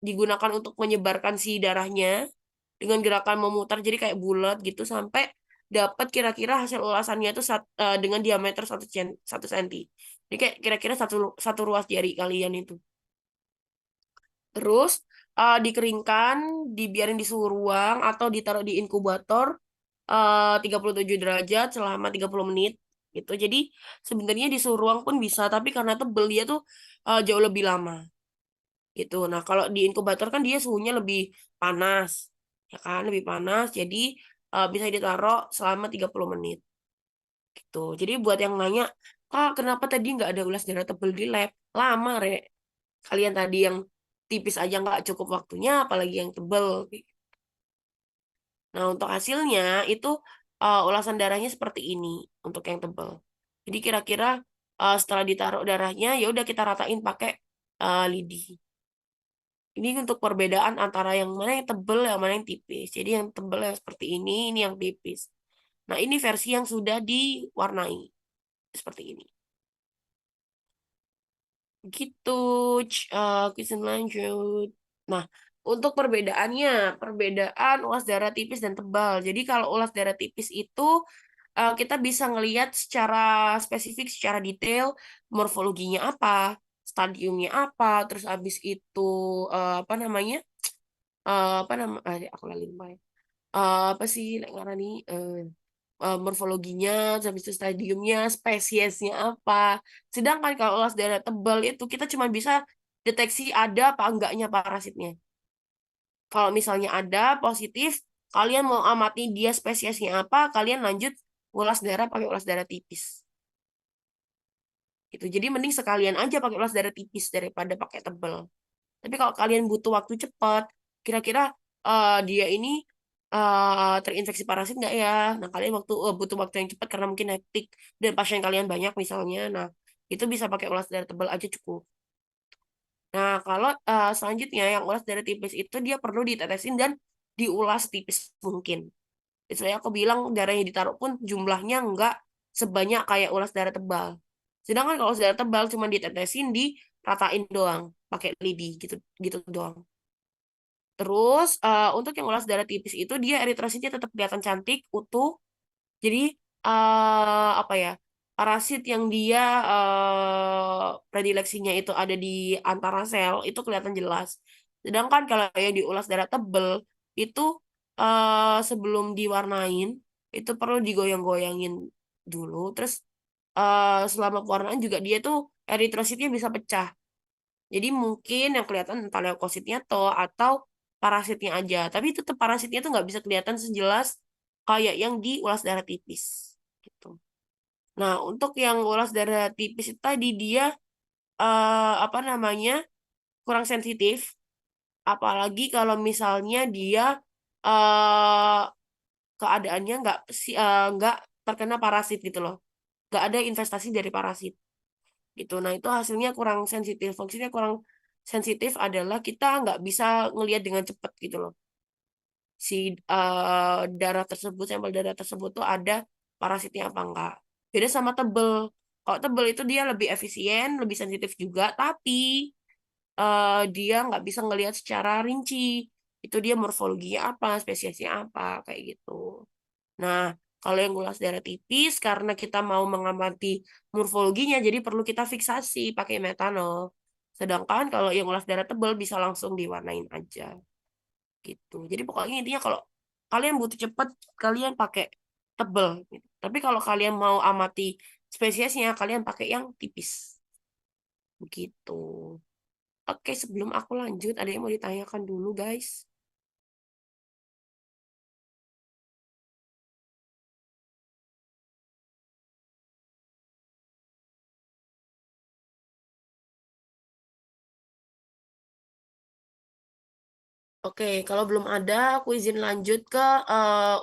digunakan untuk menyebarkan si darahnya dengan gerakan memutar jadi kayak bulat gitu sampai dapat kira-kira hasil ulasannya itu dengan diameter 1 cm. Jadi kayak kira-kira satu satu ruas jari kalian itu. Terus dikeringkan, dibiarin di suhu ruang atau ditaruh di inkubator 37 derajat selama 30 menit. gitu. Jadi sebenarnya di suhu ruang pun bisa, tapi karena tebel dia tuh jauh lebih lama gitu. Nah, kalau di inkubator kan dia suhunya lebih panas, ya kan, lebih panas. Jadi bisa ditaruh selama 30 menit gitu. Jadi buat yang nanya, Kak, kenapa tadi nggak ada ulas darah tebel di lab? Lama, Rek. Kalian tadi yang tipis aja nggak cukup waktunya, apalagi yang tebel. Nah, untuk hasilnya itu ulasan darahnya seperti ini untuk yang tebal. Jadi kira-kira setelah ditaruh darahnya, ya udah kita ratain pakai lidi. Ini untuk perbedaan antara yang mana yang tebal, yang mana yang tipis. Jadi yang tebal yang seperti ini yang tipis. Nah, ini versi yang sudah diwarnai seperti ini. Gitu, kuisin lanjut. Nah, untuk perbedaannya, perbedaan ulas darah tipis dan tebal. Jadi kalau ulas darah tipis itu kita bisa ngelihat secara spesifik, secara detail, morfologinya apa, stadiumnya apa, terus abis itu apa namanya, apa nama, aku lali lupa ya. Apa sih, lek ngarani, morfologinya, terus habis itu stadiumnya, spesiesnya apa. Sedangkan kalau ulas darah tebal itu kita cuma bisa deteksi ada apa enggaknya parasitnya. Kalau misalnya ada positif, kalian mau amati dia spesiesnya apa, kalian lanjut ulas darah pakai ulas darah tipis. Gitu. Jadi mending sekalian aja pakai ulas darah tipis daripada pakai tebal. Tapi kalau kalian butuh waktu cepat, kira-kira dia ini terinfeksi parasit nggak ya? Nah, kalian butuh waktu yang cepat karena mungkin hektik dan pasien kalian banyak misalnya. Nah, itu bisa pakai ulas darah tebal aja cukup. Nah, kalau selanjutnya yang ulas darah tipis itu dia perlu ditetesin dan diulas tipis mungkin. Misalnya aku bilang darah yang ditaruh pun jumlahnya nggak sebanyak kayak ulas darah tebal. Sedangkan kalau ulas darah tebal cuma ditetesin, diratain doang, pakai lidi gitu gitu doang. Terus untuk yang ulas darah tipis itu dia eritrositnya tetap kelihatan cantik, utuh. Jadi apa ya? Parasit yang dia predileksinya itu ada di antara sel itu kelihatan jelas. Sedangkan kalau yang diulas darah tebel itu sebelum diwarnain itu perlu digoyang-goyangin dulu. Terus selama pewarnaan juga dia tuh eritrositnya bisa pecah. Jadi mungkin yang kelihatan entah leukositnya toh atau parasitnya aja. Tapi tetap parasitnya tuh nggak bisa kelihatan sejelas kayak yang di ulas darah tipis gitu. Nah, untuk yang ulas darah tipis itu tadi dia apa namanya kurang sensitif, apalagi kalau misalnya dia eh keadaannya nggak terkena parasit gitu loh, nggak ada investasi dari parasit gitu. Nah, itu hasilnya kurang sensitif. Fungsinya kurang sensitif adalah kita nggak bisa ngelihat dengan cepat gitu loh. Si darah tersebut, sampel darah tersebut tuh ada parasitnya apa enggak. Beda sama tebel. Kalau tebel itu dia lebih efisien, lebih sensitif juga, tapi dia nggak bisa ngelihat secara rinci. Itu dia morfologinya apa, spesiesnya apa, kayak gitu. Nah, kalau yang ulas darah tipis, karena kita mau mengamati morfologinya, jadi perlu kita fiksasi pakai metanol. Sedangkan kalau yang ulas darah tebal bisa langsung diwarnain aja gitu. Jadi pokoknya intinya kalau kalian butuh cepet, kalian pakai tebel. Gitu. Tapi kalau kalian mau amati spesiesnya, kalian pakai yang tipis. Begitu. Oke, sebelum aku lanjut, ada yang mau ditanyakan dulu, guys. Oke, kalau belum ada, aku izin lanjut ke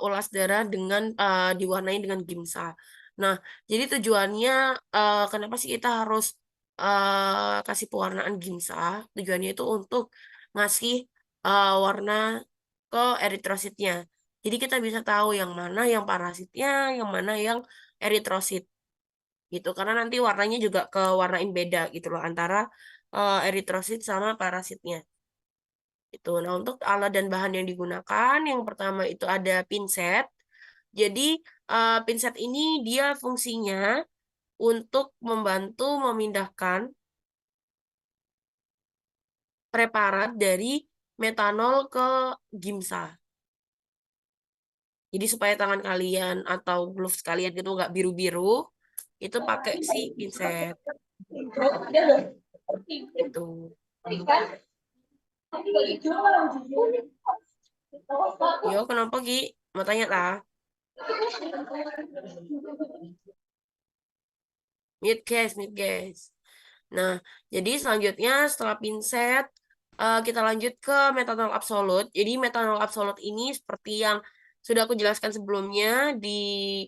ulas darah dengan diwarnai dengan gimsa. Nah, jadi tujuannya kenapa sih kita harus kasih pewarnaan gimsa? Tujuannya itu untuk ngasih warna ke eritrositnya. Jadi kita bisa tahu yang mana yang parasitnya, yang mana yang eritrosit gitu. Karena nanti warnanya juga kewarnain beda gitu loh antara eritrosit sama parasitnya. Itu. Nah, untuk alat dan bahan yang digunakan, yang pertama itu ada pinset. Jadi, pinset ini dia fungsinya untuk membantu memindahkan preparat dari metanol ke gimsa. Jadi supaya tangan kalian atau gloves kalian gitu nggak biru-biru, itu pakai si pinset. Itu. Yo, kenapa Ki? Mau tanya lah. Mute guys, mute guys. Nah, jadi selanjutnya setelah pinset, kita lanjut ke metanol absolut. Jadi metanol absolut ini seperti yang sudah aku jelaskan sebelumnya di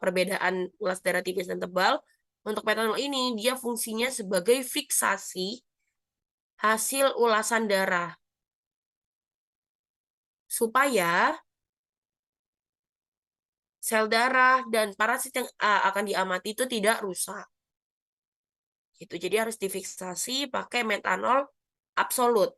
perbedaan ulas darah tipis dan tebal. Untuk metanol ini, dia fungsinya sebagai fiksasi hasil ulasan darah. Supaya sel darah dan parasit yang akan diamati itu tidak rusak. Gitu. Jadi harus difiksasi pakai metanol absolut.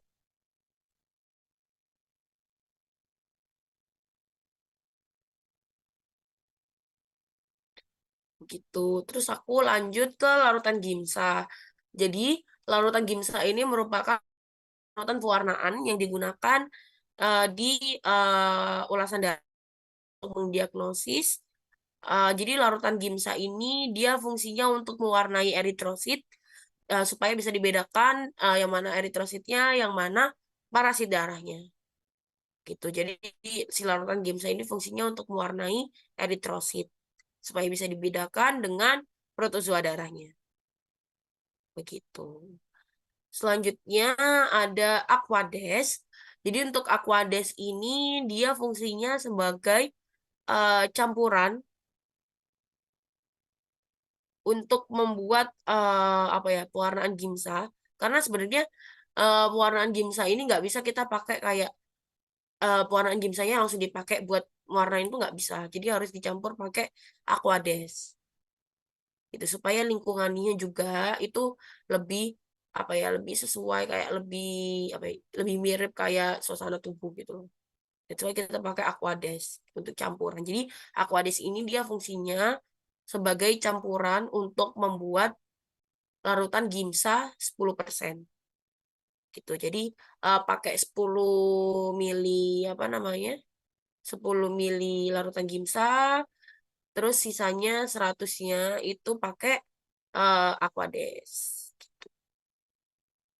Gitu. Terus aku lanjut ke larutan gimsa. Jadi, larutan gimsa ini merupakan larutan pewarnaan yang digunakan di ulasan darah untuk mendiagnosis. Jadi, larutan gimsa ini dia fungsinya untuk mewarnai eritrosit supaya bisa dibedakan yang mana eritrositnya, yang mana parasit darahnya. Gitu. Jadi, si larutan gimsa ini fungsinya untuk mewarnai eritrosit supaya bisa dibedakan dengan protozoa darahnya. Begitu. Selanjutnya ada Aquades. Jadi untuk Aquades ini dia fungsinya sebagai campuran untuk membuat apa ya pewarnaan gimsa. Karena sebenarnya pewarnaan gimsa ini nggak bisa kita pakai kayak pewarnaan gimsanya langsung dipakai buat warnain itu nggak bisa. Jadi harus dicampur pakai Aquades. Itu supaya lingkungannya juga itu lebih apa ya lebih sesuai kayak lebih apa ya, lebih mirip kayak suasana tubuh gitu loh. Itu why kita pakai Aquades untuk campuran. Jadi Aquades ini dia fungsinya sebagai campuran untuk membuat larutan gimsa 10% gitu. Jadi pakai 10 mili apa namanya? 10 mili larutan gimsa, terus sisanya 100-nya itu pakai Aquades.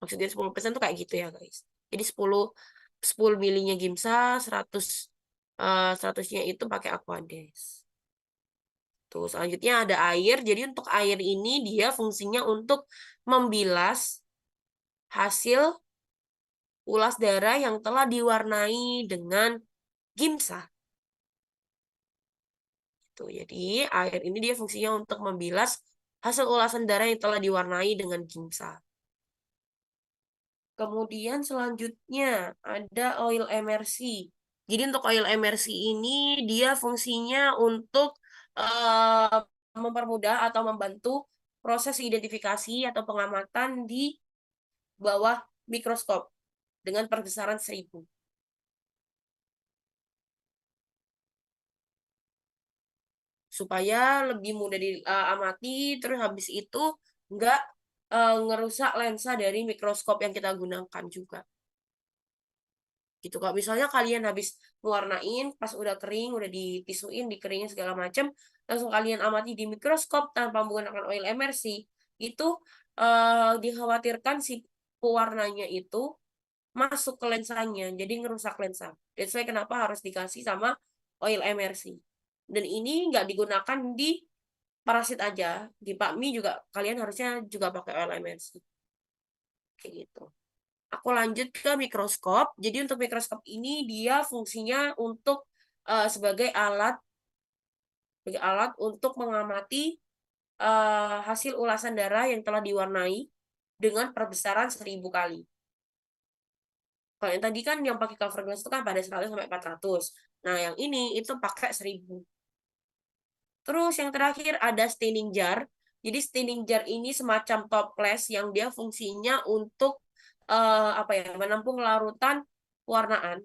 Maksudnya 10% tuh kayak gitu ya, guys. Jadi 10 milinya Gimsa, 100-nya itu pakai Aquades. Tuh, selanjutnya ada air. Jadi untuk air ini dia fungsinya untuk membilas hasil ulas darah yang telah diwarnai dengan Gimsa. Tuh, jadi air ini dia fungsinya untuk membilas hasil ulasan darah yang telah diwarnai dengan Gimsa. Kemudian selanjutnya ada oil emersi. Jadi untuk oil emersi ini dia fungsinya untuk mempermudah atau membantu proses identifikasi atau pengamatan di bawah mikroskop dengan perbesaran 1000. Supaya lebih mudah diamati, terus habis itu nggak ngerusak lensa dari mikroskop yang kita gunakan juga. Gitu kak misalnya kalian habis mewarnain pas udah kering udah ditisuin dikeringin segala macam langsung kalian amati di mikroskop tanpa menggunakan oil emersi itu dikhawatirkan si pewarnanya itu masuk ke lensanya jadi ngerusak lensa. That's why kenapa harus dikasih sama oil emersi dan ini nggak digunakan di parasit aja di bakmi juga kalian harusnya juga pakai oil emersi kayak gitu. Aku lanjut ke mikroskop. Jadi untuk mikroskop ini dia fungsinya untuk sebagai alat untuk mengamati hasil ulasan darah yang telah diwarnai dengan perbesaran 1000 kali. Kalau yang tadi kan yang pakai cover glass itu kan pada 100 sampai 400. Nah, yang ini itu pakai 1000. Terus yang terakhir ada staining jar. Jadi staining jar ini semacam toples yang dia fungsinya untuk apa ya menampung larutan pewarnaan.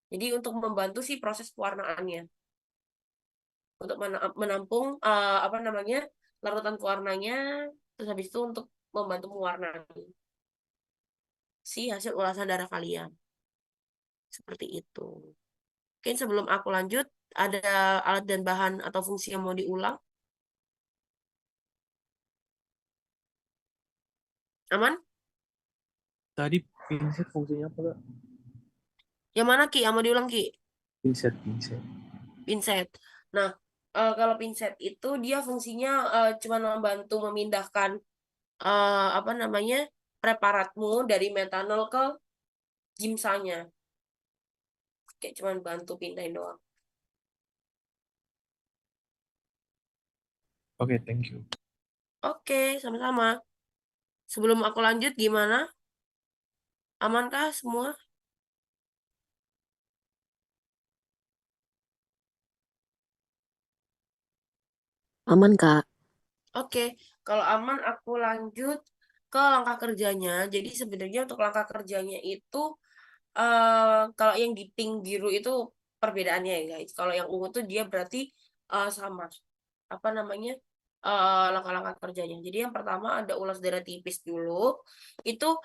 Jadi untuk membantu si proses pewarnaannya, untuk menampung apa namanya larutan pewarnanya, terus habis itu untuk membantu mewarnai si hasil ulasan darah kalian. Seperti itu. Mungkin sebelum aku lanjut, ada alat dan bahan atau fungsi yang mau diulang. Aman? Tadi pinset fungsinya apa, Kak? Yang mana Ki? Yang mau diulang Ki? Pinset, pinset. Pinset. Nah, kalau pinset itu dia fungsinya cuma membantu memindahkan apa namanya preparatmu dari metanol ke gimsanya. Kayak cuma bantu pindahin doang. Oke, thank you. Oke, sama-sama. Sebelum aku lanjut, gimana? Amankah semua? Aman, Kak. Oke, kalau aman aku lanjut ke langkah kerjanya. Jadi sebenarnya untuk langkah kerjanya itu kalau yang di pink biru itu perbedaannya ya guys. Kalau yang ungu tuh dia berarti sama. Apa namanya? Langkah-langkah kerjanya. Jadi yang pertama ada ulas darah tipis dulu. Itu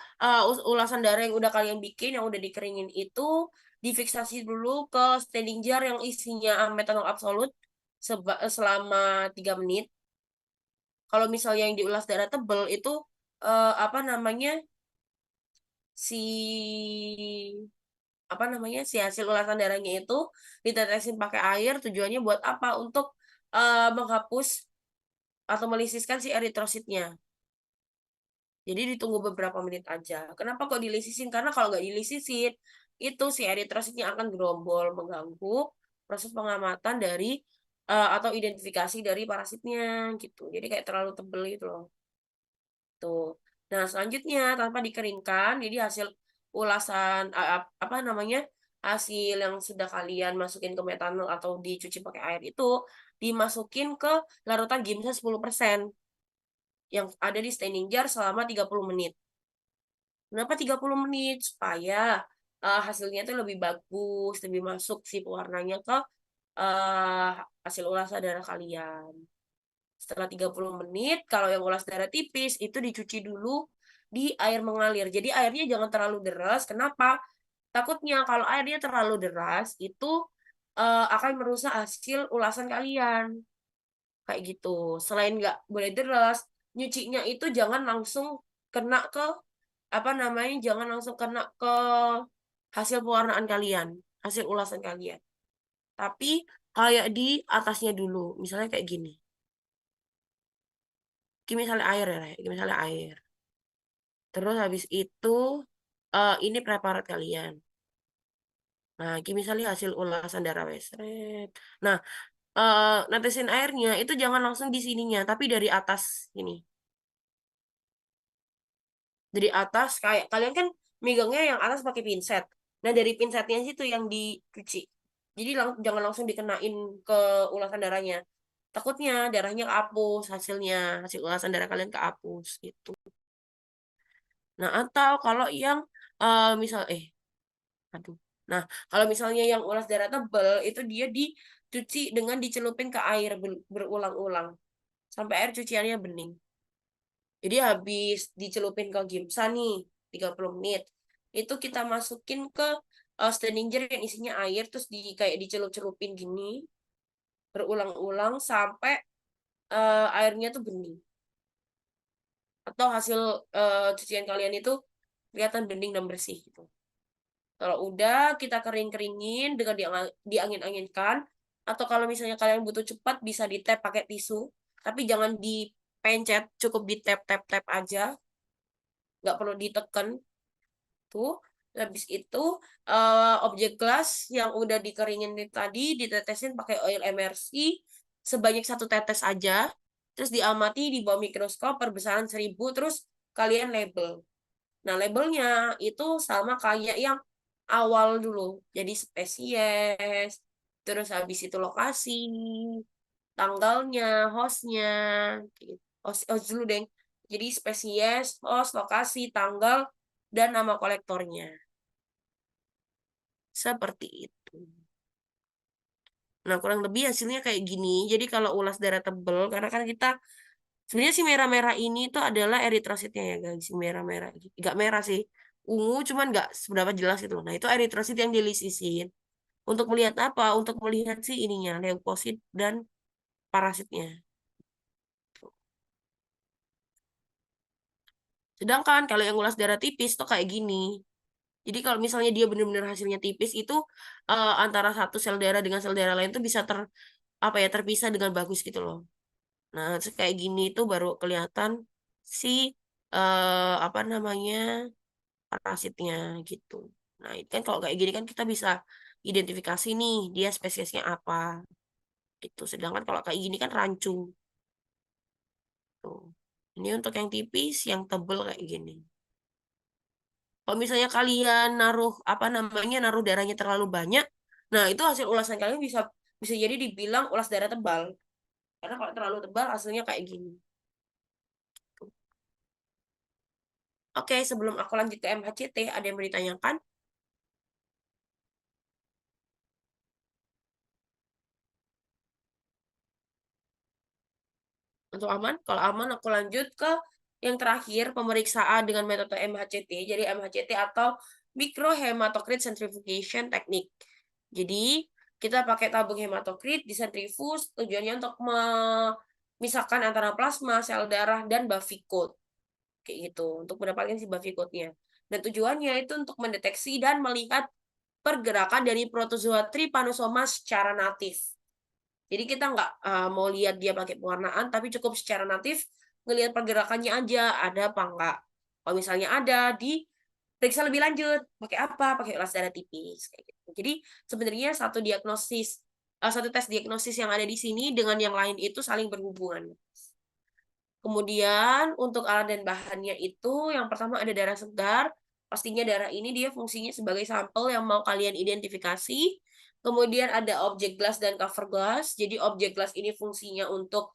ulasan darah yang udah kalian bikin, yang udah dikeringin itu difiksasi dulu ke standing jar yang isinya metanol absolut selama 3 menit. Kalau misalnya yang diulas darah tebel itu apa namanya si apa namanya si hasil ulasan darahnya itu ditetesin pakai air tujuannya buat apa? Untuk menghapus atau melisiskan si eritrositnya. Jadi ditunggu beberapa menit aja. Kenapa kok dilisisin? Karena kalau nggak dilisisin itu si eritrositnya akan gerombol mengganggu proses pengamatan dari atau identifikasi dari parasitnya gitu. Jadi kayak terlalu tebel gitu loh. Tuh. Nah, selanjutnya tanpa dikeringkan, jadi hasil ulasan apa namanya? Hasil yang sudah kalian masukin ke metanol atau dicuci pakai air itu dimasukin ke larutan gimsa 10% yang ada di standing jar selama 30 menit. Kenapa 30 menit? Supaya hasilnya itu lebih bagus, lebih masuk si pewarnanya ke eh, hasil ulasan darah kalian. Setelah 30 menit, kalau yang ulas darah tipis, itu dicuci dulu di air mengalir. Jadi airnya jangan terlalu deras. Kenapa? Takutnya kalau airnya terlalu deras, itu akan merusak hasil ulasan kalian. Kayak gitu. Selain nggak boleh deras, nyucinya itu jangan langsung kena ke, apa namanya, jangan langsung kena ke hasil pewarnaan kalian, hasil ulasan kalian. Tapi kayak di atasnya dulu, misalnya kayak gini. Kayak misalnya air ya, kayak misalnya air. Terus habis itu ini preparat kalian. Nah, kayak misalnya hasil ulasan darah wesret. Nah, netesin airnya itu jangan langsung di sininya, tapi dari atas ini. Dari atas kayak kalian kan megangnya yang atas pakai pinset. Nah, dari pinsetnya situ yang dicuci. Jadi jangan langsung dikenain ke ulasan darahnya. Takutnya darahnya kehapus hasilnya, hasil ulasan darah kalian kehapus gitu. Nah, atau kalau yang misal aduh. Nah, kalau misalnya yang ulas darah tebal itu dia dicuci dengan dicelupin ke air berulang-ulang sampai air cuciannya bening. Jadi habis dicelupin ke gimsa nih 30 menit. Itu kita masukin ke standing jar yang isinya air terus kayak dicelup-celupin gini berulang-ulang sampai airnya tuh bening. Atau hasil cucian kalian itu kelihatan bening dan bersih gitu. Kalau udah kita kering-keringin dengan diangin-anginkan, atau kalau misalnya kalian butuh cepat bisa di tap pakai tisu, tapi jangan dipencet, cukup di tap tap tap aja, nggak perlu ditekan tuh. Habis itu objek gelas yang udah dikeringin tadi ditetesin pakai oil MRC sebanyak 1 tetes aja, terus diamati di bawah mikroskop perbesaran 1000, terus kalian label. Nah, labelnya itu sama kayak yang awal dulu. Jadi spesies, terus habis itu lokasi, tanggalnya, hostnya, gitu. Host dulu deh. Jadi spesies, host, lokasi, tanggal, dan nama kolektornya. Seperti itu. Nah, kurang lebih hasilnya kayak gini. Jadi kalau ulas darah tebel, karena kan kita sebenarnya si merah-merah ini tuh adalah eritrositnya ya guys, si merah-merah. Nggak merah sih, ungu cuman nggak seberapa jelas itu. Nah itu eritrosit yang dilisisin. Untuk melihat apa? Untuk melihat si ininya, leukosit dan parasitnya. Sedangkan kalau yang ulas darah tipis tuh kayak gini. Jadi kalau misalnya dia benar-benar hasilnya tipis itu antara satu sel darah dengan sel darah lain tuh bisa terpisah dengan bagus gitu loh. Nah, kayak gini tuh baru kelihatan si apa namanya parasitnya gitu. Nah, itu kan kalau kayak gini kan kita bisa identifikasi nih dia spesiesnya apa gitu. Sedangkan kalau kayak gini kan rancu. Tuh. Ini untuk yang tipis, yang tebel kayak gini. Kalau misalnya kalian naruh darahnya terlalu banyak, nah itu hasil ulasan kalian bisa bisa jadi dibilang ulas darah tebal. Karena kalau terlalu tebal hasilnya kayak gini. Oke, sebelum aku lanjut ke MHCT, ada yang mau ditanyakan? Untuk aman? Kalau aman, aku lanjut ke yang terakhir, pemeriksaan dengan metode MHCT. Jadi MHCT atau microhematocrit centrifugation technique. Jadi kita pakai tabung hematokrit di sentrifus, tujuannya untuk memisahkan antara plasma, sel darah, dan bavikut. Kayak gitu, untuk mendapatkan si bavikutnya. Dan tujuannya itu untuk mendeteksi dan melihat pergerakan dari protozoa trypanosoma secara natif. Jadi kita nggak mau lihat dia pakai pewarnaan, tapi cukup secara natif ngelihat pergerakannya aja, ada apa enggak. Kalau misalnya ada, diperiksa lebih lanjut. Pakai apa? Pakai ulas darah tipis. Kayak gitu. Jadi sebenarnya satu tes diagnosis yang ada di sini dengan yang lain itu saling berhubungan. Kemudian untuk alat dan bahannya itu, yang pertama ada darah segar. Pastinya darah ini dia fungsinya sebagai sampel yang mau kalian identifikasi. Kemudian ada objek glass dan cover glass. Jadi objek glass ini fungsinya untuk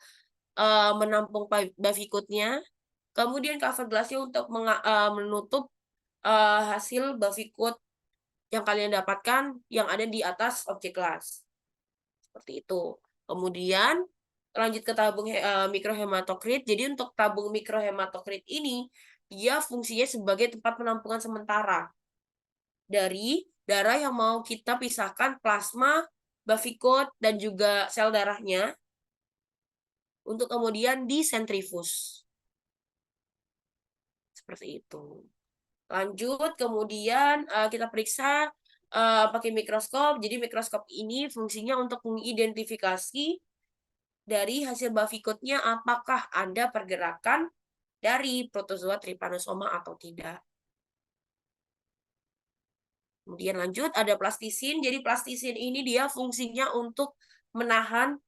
menampung bavikutnya. Kemudian cover glassnya untuk menutup hasil bavikut yang kalian dapatkan yang ada di atas objek glass. Seperti itu. Kemudian lanjut ke tabung mikrohematokrit. Jadi untuk tabung mikrohematokrit ini dia fungsinya sebagai tempat penampungan sementara dari darah yang mau kita pisahkan plasma, bavikut, dan juga sel darahnya untuk kemudian disentrifus. Seperti itu. Lanjut, kemudian kita periksa pakai mikroskop. Jadi mikroskop ini fungsinya untuk mengidentifikasi dari hasil bavikutnya apakah ada pergerakan dari protozoa trypanosoma atau tidak. Kemudian lanjut ada plastisin. Jadi plastisin ini dia fungsinya untuk menahan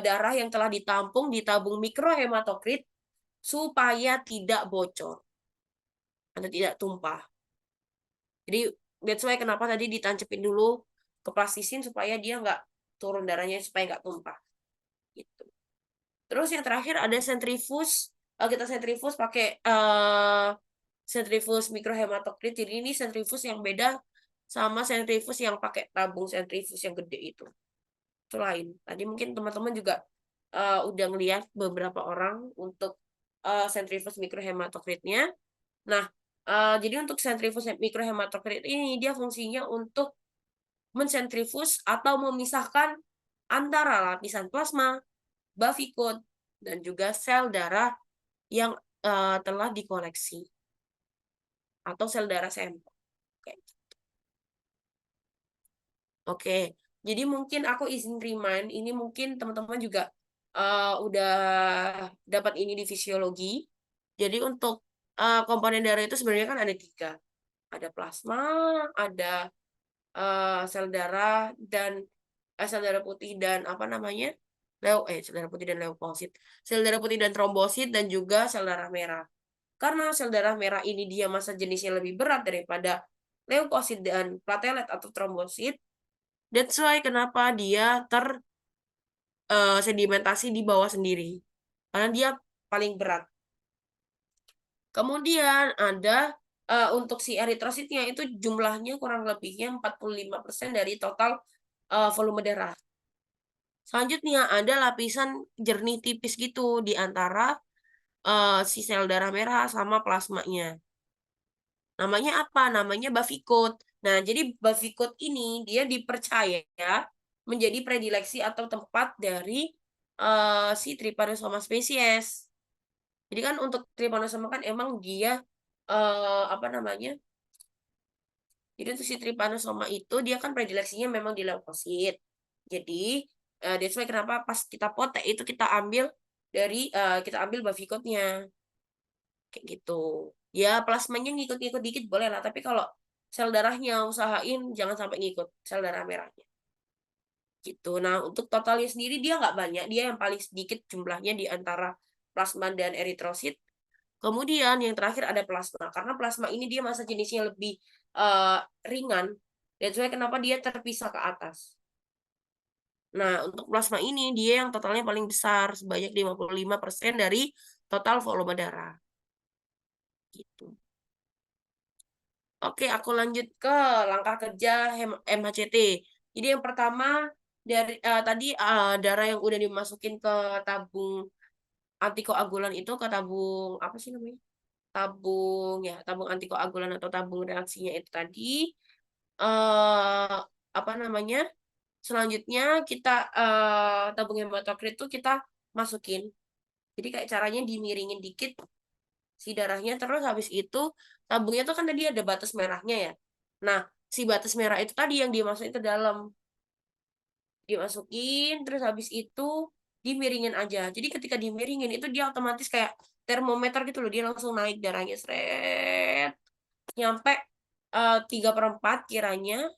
darah yang telah ditampung di tabung mikrohematokrit supaya tidak bocor atau tidak tumpah. Jadi that's why kenapa tadi ditancepin dulu ke plastisin supaya dia nggak turun darahnya supaya nggak tumpah. Gitu. Terus yang terakhir ada sentrifus. Kita sentrifus pakai sentrifus mikrohematokrit. Jadi ini sentrifus yang beda sama sentrifus yang pakai tabung sentrifus yang gede itu. Itu lain. Tadi mungkin teman-teman juga udah ngeliat beberapa orang untuk sentrifus mikrohematokritnya. Nah, jadi untuk sentrifus mikrohematokrit ini dia fungsinya untuk mensentrifus atau memisahkan antara lapisan plasma, bavikut, dan juga sel darah yang telah dikoleksi atau sel darah sampel. Oke, jadi mungkin aku izin remind, ini mungkin teman-teman juga udah dapat ini di fisiologi. Jadi untuk komponen darah itu sebenarnya kan ada 3. Ada plasma, ada sel darah, dan sel darah putih dan apa namanya? Sel darah putih dan leukosit. Sel darah putih dan trombosit dan juga sel darah merah. Karena sel darah merah ini dia massa jenisnya lebih berat daripada leukosit dan platelet atau trombosit. That's why kenapa dia sedimentasi di bawah sendiri. Karena dia paling berat. Kemudian ada untuk si eritrositnya itu jumlahnya kurang lebihnya 45% dari total volume darah. Selanjutnya ada lapisan jernih tipis gitu di antara si sel darah merah sama plasmanya. Namanya apa? Namanya bavikut. Nah, jadi bavikut ini dia dipercaya menjadi predileksi atau tempat dari si Trypanosoma spesies. Jadi kan untuk trypanosoma kan emang dia apa namanya? Jadi untuk si trypanosoma itu dia kan predileksinya memang di leukosit. Jadi that's why kenapa pas kita potek itu kita ambil bavikotnya kayak gitu. Ya plasmanya ngikut-ngikut dikit boleh lah, tapi kalau sel darahnya usahain jangan sampai ngikut sel darah merahnya. Gitu. Nah, untuk totalnya sendiri dia nggak banyak, dia yang paling sedikit jumlahnya di antara plasma dan eritrosit. Kemudian yang terakhir ada plasma, karena plasma ini dia masa jenisnya lebih eh, ringan, dan sesuai kenapa dia terpisah ke atas. Nah, untuk plasma ini dia yang totalnya paling besar, sebanyak 55% dari total volume darah. Gitu. Oke, aku lanjut ke langkah kerja MHCT. Jadi yang pertama dari tadi darah yang udah dimasukin ke tabung antikoagulan itu ke tabung apa sih namanya? Tabung antikoagulan atau tabung reaksinya itu tadi eh apa namanya? Selanjutnya kita tabung hematokrit itu kita masukin. Jadi kayak caranya dimiringin dikit si darahnya, terus habis itu tabungnya tuh kan tadi ada batas merahnya ya. Nah, si batas merah itu tadi yang dimasukin ke dalam, dimasukin terus habis itu dimiringin aja. Jadi ketika dimiringin itu dia otomatis kayak termometer gitu loh, dia langsung naik darahnya seret nyampe 3/4 kiranya.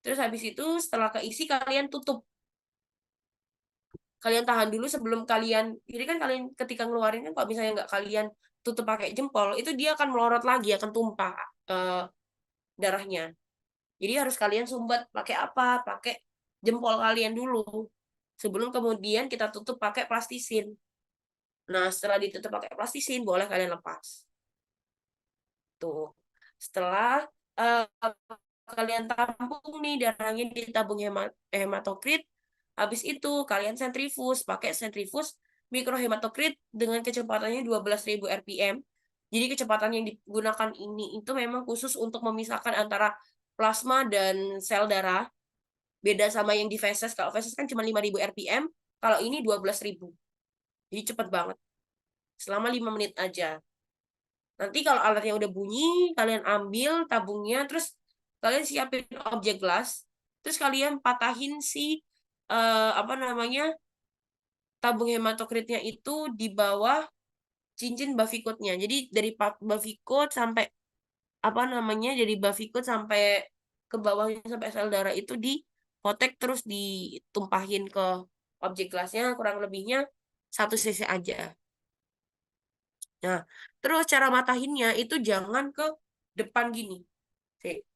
Terus habis itu setelah keisi kalian tutup, kalian tahan dulu sebelum kalian, jadi kan kalian ketika ngeluarin kan kalau misalnya nggak kalian tutup pakai jempol itu dia akan melorot lagi, akan tumpah darahnya. Jadi harus kalian sumbat pakai apa? Pakai jempol kalian dulu. Sebelum kemudian kita tutup pakai plastisin. Nah, setelah ditutup pakai plastisin, boleh kalian lepas. Tuh. Setelah eh, kalian tampung nih darahnya di tabung hematokrit, habis itu kalian sentrifus, pakai sentrifus mikrohematokrit dengan kecepatannya 12.000 RPM. Jadi kecepatan yang digunakan ini itu memang khusus untuk memisahkan antara plasma dan sel darah. Beda sama yang di feses. Kalau feses kan cuma 5.000 RPM, kalau ini 12.000. Jadi cepet banget. Selama 5 menit aja. Nanti kalau alatnya udah bunyi, kalian ambil tabungnya, terus kalian siapin objek gelas, terus kalian patahin si apa namanya tabung hematokritnya itu di bawah cincin bavikotnya. Jadi dari bavikot sampai apa namanya, jadi bavikot sampai ke bawahnya sampai sel darah itu dipotek terus ditumpahin ke objek gelasnya, kurang lebihnya 1 cc aja. Nah, terus cara matahinnya itu jangan ke depan gini. Oke,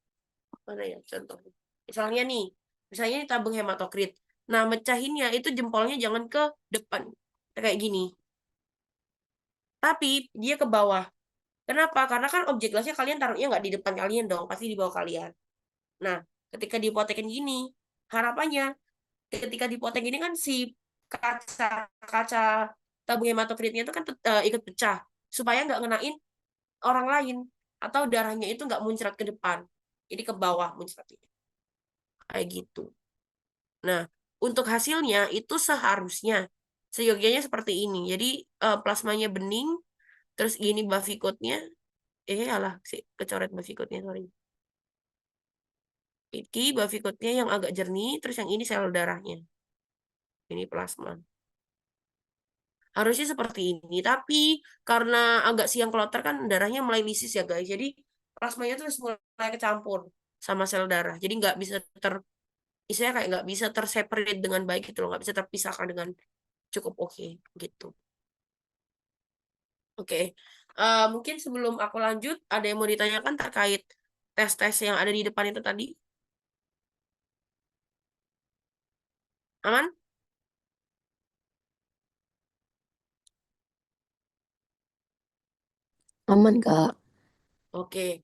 mana ya contohnya? Misalnya ini tabung hematokrit. Nah, mecahinnya itu jempolnya jangan ke depan. Kayak gini. Tapi dia ke bawah. Kenapa? Karena kan objek gelasnya kalian taruhnya nggak di depan kalian dong, pasti di bawah kalian. Nah, ketika dipotekin gini, harapannya ketika dipotek gini kan si kaca kaca tabung hematokritnya itu kan ikut pecah supaya nggak ngenain orang lain atau darahnya itu nggak muncrat ke depan. Jadi ke bawah muncratnya. Kayak gitu. Nah, untuk hasilnya itu seharusnya seyogianya seperti ini. Jadi plasmanya bening, terus gini bavikotnya, alah, kecoret bavikotnya, sorry. Ini bavikotnya yang agak jernih, terus yang ini sel darahnya. Ini plasma. Harusnya seperti ini, tapi karena agak siang kloter kan darahnya mulai lisis ya guys. Jadi plasmanya tuh mulai kecampur sama sel darah. Jadi nggak bisa istilahnya kayak nggak bisa terseparate dengan baik gitu loh, nggak bisa terpisahkan dengan cukup oke gitu. Oke. Mungkin sebelum aku lanjut, ada yang mau ditanyakan terkait tes-tes yang ada di depan itu tadi? Aman? Aman, Kak. Oke.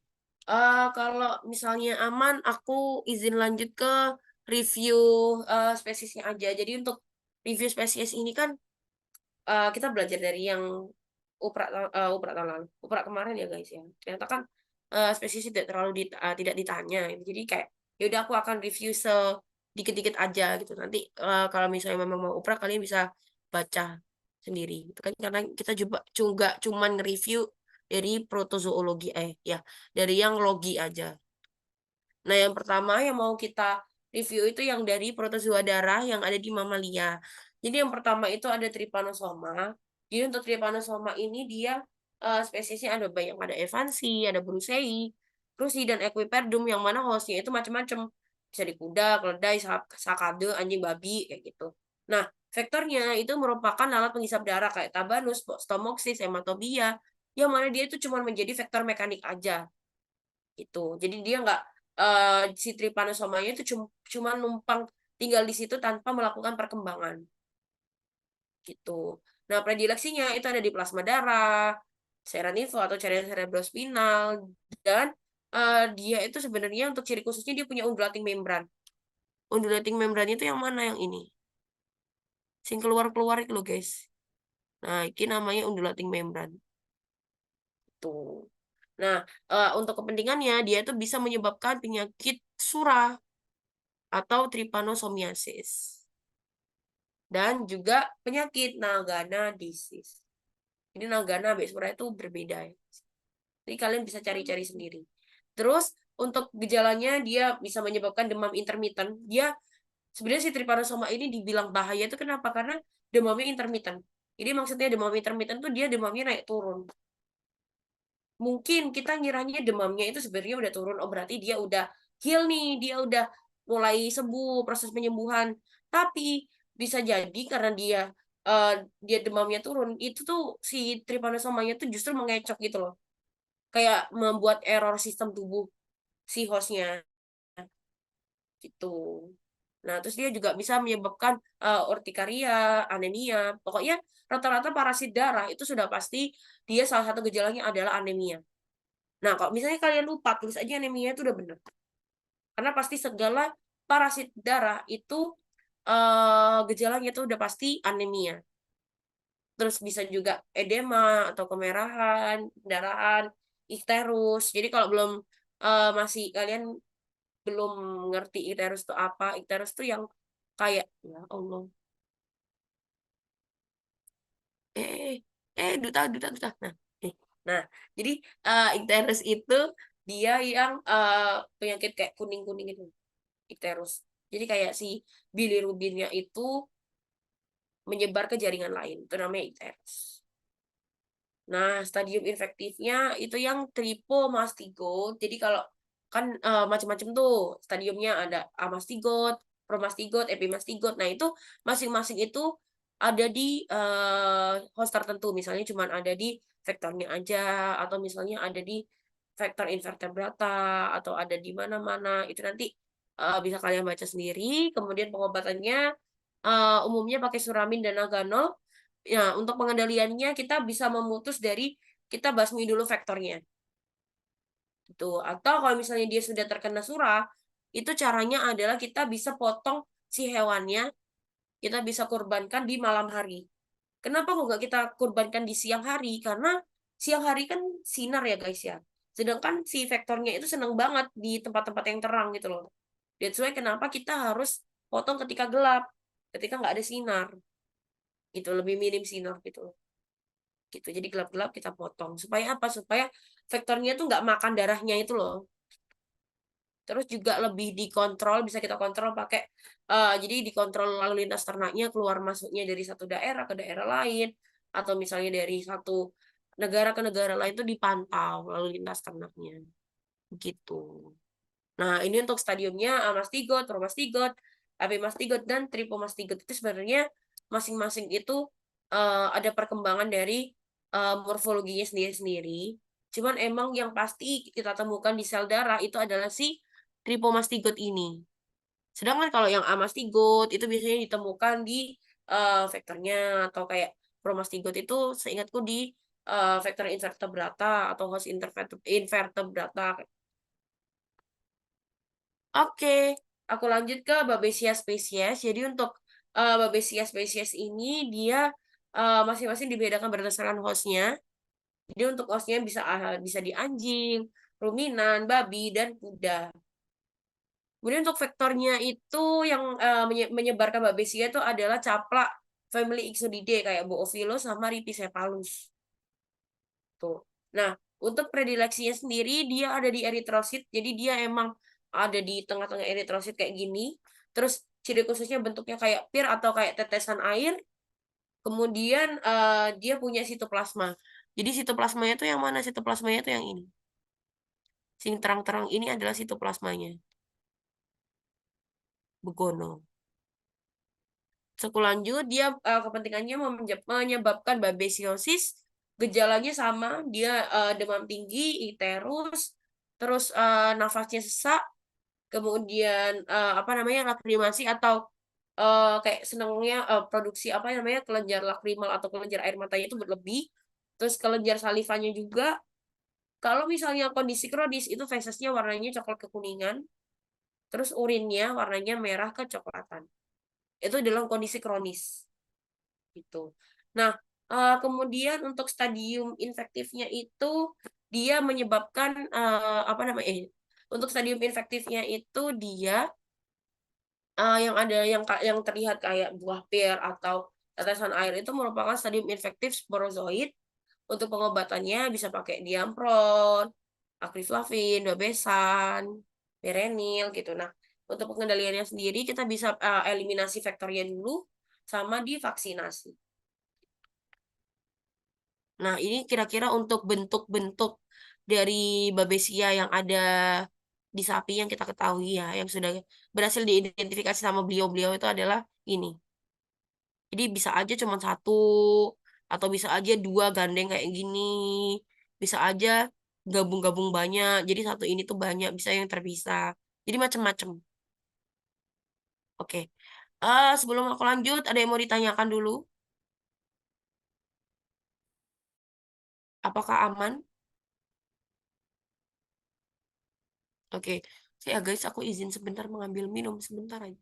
Kalau misalnya aman, aku izin lanjut ke review spesiesnya aja. Jadi untuk review spesies ini kan kita belajar dari yang uprak tahun lalu, uprak kemarin ya guys ya. Ternyata kan spesies tidak ditanya. Jadi kayak ya udah aku akan review sedikit-dikit aja gitu. Nanti kalau misalnya memang mau uprak kalian bisa baca sendiri. Itu kan karena kita juga cuman nge-review dari protozoologi dari yang logi aja. Nah, yang pertama yang mau kita review itu yang dari protozoa darah yang ada di mamalia. Jadi yang pertama itu ada Trypanosoma. Jadi untuk Trypanosoma ini dia spesiesnya ada banyak, ada Evansi, ada Brucei, Prusi dan Equiperdum yang mana hostnya itu macam-macam. Bisa di kuda, keledai, sakade, anjing, babi kayak gitu. Nah, vektornya itu merupakan alat penghisap darah kayak Tabanus, Stomopsis, Hematobia, yang mana dia itu cuma menjadi vektor mekanik aja gitu. Jadi dia nggak si trypanosomanya itu cuma numpang tinggal di situ tanpa melakukan perkembangan gitu. Nah, predileksinya itu ada di plasma darah, cairan info atau cairan cerebrospinal dan dia itu sebenarnya untuk ciri khususnya dia punya undulating membran. Undulating membran itu yang mana yang ini? Sing keluar-keluar itu loh, guys. Nah, ini namanya undulating membran. Tuh. Nah, untuk kepentingannya dia itu bisa menyebabkan penyakit surah atau trypanosomiasis dan juga penyakit Nagana disease. Jadi Nagana sama surah itu berbeda ya. Jadi kalian bisa cari-cari sendiri. Terus untuk gejalanya dia bisa menyebabkan demam intermittent. Dia sebenarnya si trypanosoma ini dibilang bahaya itu kenapa? Karena demamnya intermittent. Jadi maksudnya demam intermittent tuh dia demamnya naik turun. Mungkin kita ngiranya demamnya itu sebenarnya udah turun, oh berarti dia udah heal nih, dia udah mulai sembuh, proses penyembuhan. Tapi bisa jadi karena eh, dia demamnya turun, itu tuh si trypanosomanya tuh justru mengecok gitu loh. Kayak membuat error sistem tubuh si hostnya gitu. Nah, terus dia juga bisa menyebabkan urtikaria, anemia. Pokoknya rata-rata parasit darah itu sudah pasti dia salah satu gejalanya adalah anemia. Nah, kalau misalnya kalian lupa, tulis aja anemia itu udah benar. Karena pasti segala parasit darah itu gejalanya itu udah pasti anemia. Terus bisa juga edema atau kemerahan, pendarahan, ikterus. Jadi kalau belum masih kalian belum ngerti ikterus itu apa, ikterus itu yang kayak ya Allah. Duta, duta, duta. Nah, jadi ikterus itu dia yang penyakit kayak kuning-kuning itu, ikterus. Jadi kayak si bilirubinnya itu menyebar ke jaringan lain, itu namanya ikterus. Nah, stadium infektifnya itu yang tripomastigot. Jadi kalau kan macam-macam tuh stadiumnya ada amastigot, promastigot, epimastigot. Nah, itu masing-masing itu ada di host tertentu. Misalnya cuma ada di vektornya aja atau misalnya ada di vektor invertebrata atau ada di mana-mana. Itu nanti bisa kalian baca sendiri. Kemudian pengobatannya umumnya pakai suramin dan aganol. Ya, untuk pengendaliannya kita bisa memutus dari kita basmi dulu vektornya. Gitu. Atau kalau misalnya dia sudah terkena surah, itu caranya adalah kita bisa potong si hewannya, kita bisa korbankan di malam hari. Kenapa kok nggak kita korbankan di siang hari? Karena siang hari kan sinar ya guys ya. Sedangkan si vektornya itu seneng banget di tempat-tempat yang terang gitu loh. That's why kenapa kita harus potong ketika gelap, ketika nggak ada sinar. Itu lebih minim sinar gitu loh. Gitu. Jadi gelap-gelap kita potong. Supaya apa? Supaya vektornya tuh nggak makan darahnya itu loh. Terus juga lebih dikontrol, bisa kita kontrol pakai, jadi dikontrol lalu lintas ternaknya keluar masuknya dari satu daerah ke daerah lain, atau misalnya dari satu negara ke negara lain itu dipantau lalu lintas ternaknya. Gitu. Nah, ini untuk stadiumnya amastigot, promastigot, epimastigot, dan tripomastigot itu sebenarnya masing-masing itu ada perkembangan dari morfologinya sendiri-sendiri. Cuman emang yang pasti kita temukan di sel darah itu adalah si tripomastigot ini. Sedangkan kalau yang amastigot itu biasanya ditemukan di vektornya atau kayak promastigot itu seingatku di vektor invertebrata atau host invertebrata. Oke, aku lanjut ke Babesia spesies. Jadi untuk Babesia spesies ini dia masing-masing dibedakan berdasarkan hostnya. Jadi untuk hostnya bisa di anjing, ruminan, babi, dan kuda. Kemudian untuk vektornya itu yang menyebarkan Babesia itu adalah caplak family Ixodidae kayak Boophilus sama Rhipicephalus. Tuh. Nah, untuk predileksinya sendiri dia ada di eritrosit, jadi dia emang ada di tengah-tengah eritrosit kayak gini. Terus ciri khususnya bentuknya kayak pir atau kayak tetesan air. Kemudian dia punya sitoplasma. Jadi sitoplasmanya itu yang mana? Sitoplasmanya itu yang ini. Sing terang-terang ini adalah sitoplasmanya. Begono. Lanjut, dia kepentingannya menyebabkan babesiosis. Gejalanya sama, dia demam tinggi, iterus, terus nafasnya sesak, kemudian apa namanya lakrimasi atau kayak senangnya produksi apa namanya kelenjar lakrimal atau kelenjar air matanya itu berlebih. Terus kelenjar salivanya juga. Kalau misalnya kondisi kronis itu fesesnya warnanya coklat kekuningan, terus urinnya warnanya merah kecoklatan. Itu dalam kondisi kronis gitu. Nah, kemudian untuk stadium infektifnya itu dia menyebabkan apa namanya? Untuk stadium infektifnya itu dia yang ada yang terlihat kayak buah pir atau tetesan air itu merupakan stadium infektif sporozoid. Untuk pengobatannya bisa pakai diampron, akriflavin, dobesan, berenil gitu. Nah, untuk pengendaliannya sendiri kita bisa eliminasi vektornya dulu sama divaksinasi. Nah, ini kira-kira untuk bentuk-bentuk dari Babesia yang ada di sapi yang kita ketahui ya, yang sudah berhasil diidentifikasi sama beliau-beliau itu adalah ini. Jadi bisa aja cuma satu, atau bisa aja dua gandeng kayak gini, bisa aja gabung-gabung banyak. Jadi satu ini tuh banyak, bisa yang terpisah. Jadi macam-macam. Oke. Sebelum aku lanjut, ada yang mau ditanyakan dulu? Apakah aman? Oke. Ya guys, aku izin sebentar mengambil minum sebentar aja.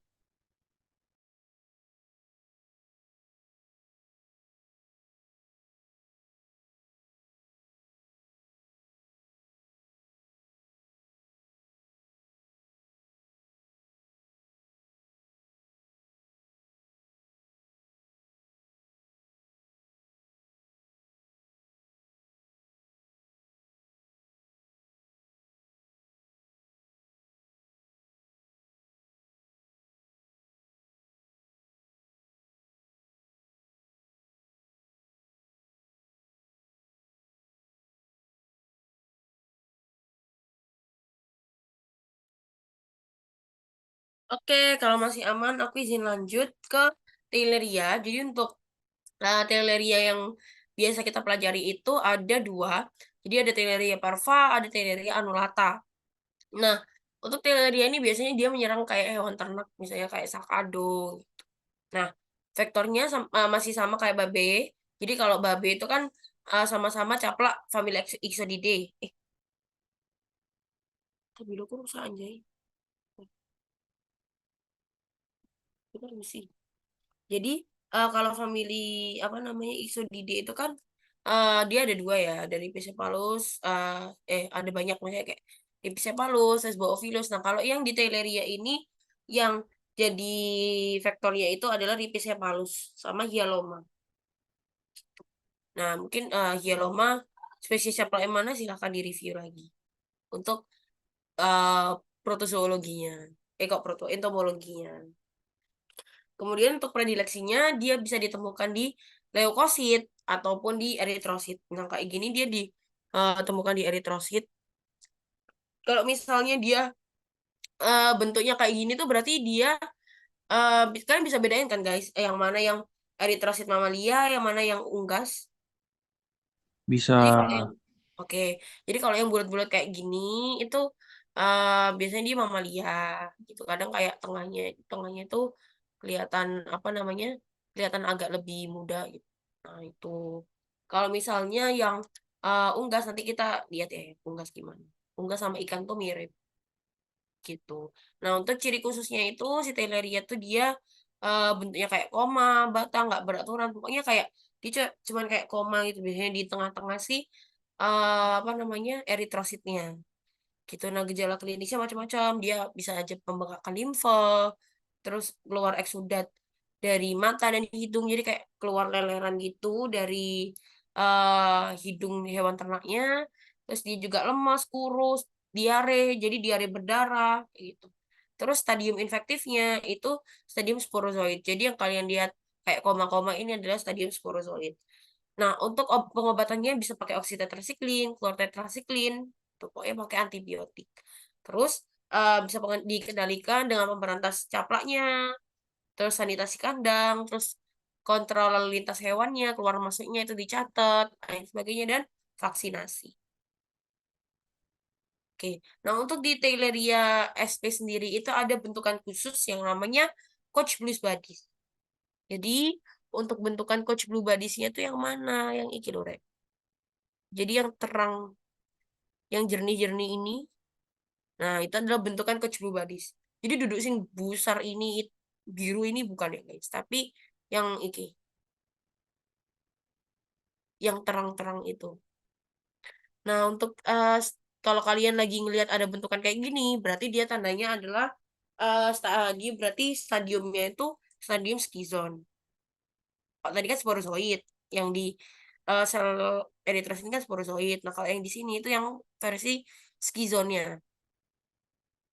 Oke, kalau masih aman, aku izin lanjut ke Teileria. Jadi untuk Teileria yang biasa kita pelajari itu ada dua. Jadi ada Teileria parva, ada Teileria annulata. Nah, untuk Teileria ini biasanya dia menyerang kayak hewan ternak, misalnya kayak sakado. Nah, vektornya masih sama kayak babe. Jadi kalau babe itu kan sama-sama caplak famili Ixodidae. Tapi aku rusak anjay. Kita sih. Jadi kalau famili apa namanya Ixodidae itu kan dia ada dua ya, dari Picephalus ada banyak maksudnya kayak Picephalus, Sesboophilus. Nah, kalau yang di Teileria ini yang jadi vektornya itu adalah Rhipicephalus sama Hyaloma. Nah, mungkin Hyaloma spesies Chapel yang mana silahkan direview lagi untuk uh, protozoologinya. Kok entomologinya. Kemudian untuk predileksinya dia bisa ditemukan di leukosit ataupun di eritrosit. Nah, kayak gini dia ditemukan di eritrosit. Kalau misalnya dia bentuknya kayak gini tuh berarti dia kalian bisa bedain kan guys, yang mana yang eritrosit mamalia, yang mana yang unggas. Bisa. Jadi kalau yang oke, jadi kalau yang bulat-bulat kayak gini itu biasanya dia mamalia gitu. Kadang kayak tengahnya itu kelihatan apa namanya? Kelihatan agak lebih muda gitu. Nah, itu. Kalau misalnya yang unggas nanti kita lihat ya unggas gimana. Unggas sama ikan tuh mirip gitu. Nah, untuk ciri khususnya itu si Teileria tuh dia bentuknya kayak koma, bata, nggak beraturan. Pokoknya kayak dia cuman kayak koma gitu. Biasanya di tengah-tengah sih apa namanya eritrositnya gitu. Nah, gejala klinisnya macam-macam. Dia bisa aja pembengkakan limfe, terus keluar eksudat dari mata dan hidung, jadi kayak keluar leleran gitu dari hidung hewan ternaknya. Terus dia juga lemas, kurus, diare, jadi diare berdarah kayak gitu. Terus stadium infektifnya itu stadium sporozoid. Jadi yang kalian lihat kayak koma-koma ini adalah stadium sporozoid. Nah, untuk pengobatannya bisa pakai oksitetrasiklin, klortetrasiklin, tuh pokoknya pakai antibiotik. Terus bisa dikendalikan dengan memberantas caplaknya, terus sanitasi kandang, terus kontrol lalu lintas hewannya, keluar masuknya itu dicatat, dan sebagainya, dan vaksinasi. Oke, nah untuk di Taileria SP sendiri itu ada bentukan khusus yang namanya Coach Blue Buddies. Jadi untuk bentukan Coach Blue Buddies-nya itu yang mana? Yang iki lho, Rek. Jadi yang terang, yang jernih-jernih ini, nah itu adalah bentukan Coach Blue Buddies. Jadi duduk sing besar ini, biru ini bukan ya guys, tapi yang iki, yang terang-terang itu. Nah, untuk kalau kalian lagi ngelihat ada bentukan kayak gini, berarti dia tandanya adalah dia berarti stadiumnya itu stadium skizon. Kalau tadi kan sporozoid, yang di sel eritrosit ini kan sporozoid. Nah, kalau yang di sini itu yang versi skizonnya.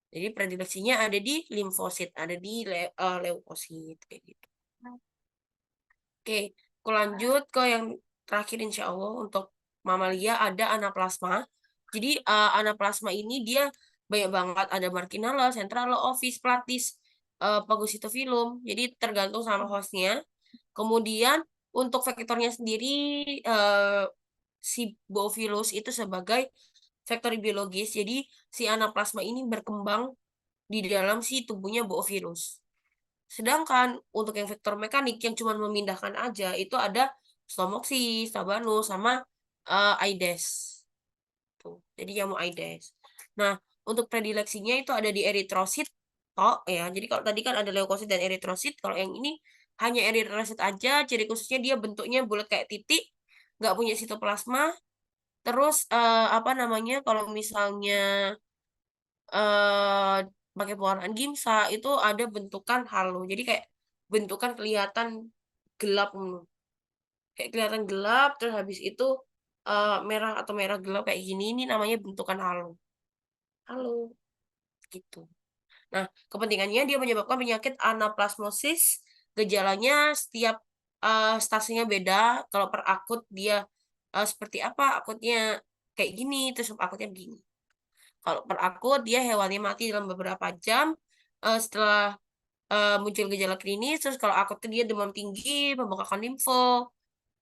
Jadi predileksinya ada di limfosit, ada di leukosit kayak gitu. Oke, aku lanjut ke yang terakhir insya Allah untuk mamalia ada anaplasma. Jadi anaplasma ini dia banyak banget ada Markinella, Centrala, Ovis, Platis, Phagocytophilum. Jadi tergantung sama hostnya. Kemudian untuk vektornya sendiri eh, si Boophilus itu sebagai vektor biologis. Jadi si anaplasma ini berkembang di dalam si tubuhnya Boophilus. Sedangkan untuk yang vektor mekanik yang cuma memindahkan aja itu ada Stomoxys, Tabanus, sama Aedes. Tuh. Jadi yang mau Aedes. Nah, untuk predileksinya itu ada di eritrosit tok ya. Jadi kalau tadi kan ada leukosit dan eritrosit, kalau yang ini hanya eritrosit aja, ciri khususnya dia bentuknya bulat kayak titik, nggak punya sitoplasma. Terus apa namanya? Kalau misalnya eh pakai pewarnaan gimsa itu ada bentukan halo. Jadi kayak bentukan kelihatan gelap, kayak kelihatan gelap terus habis itu merah atau merah gelap kayak gini ini namanya bentukan halo. Halo gitu. Nah, kepentingannya dia menyebabkan penyakit anaplasmosis. Gejalanya setiap stasinya beda. Kalau per akut dia seperti apa? Akutnya kayak gini, terus akutnya begini. Kalau per akut dia hewannya mati dalam beberapa jam setelah muncul gejala klinis. Terus kalau akut tuh dia demam tinggi, pembengkakan limfe,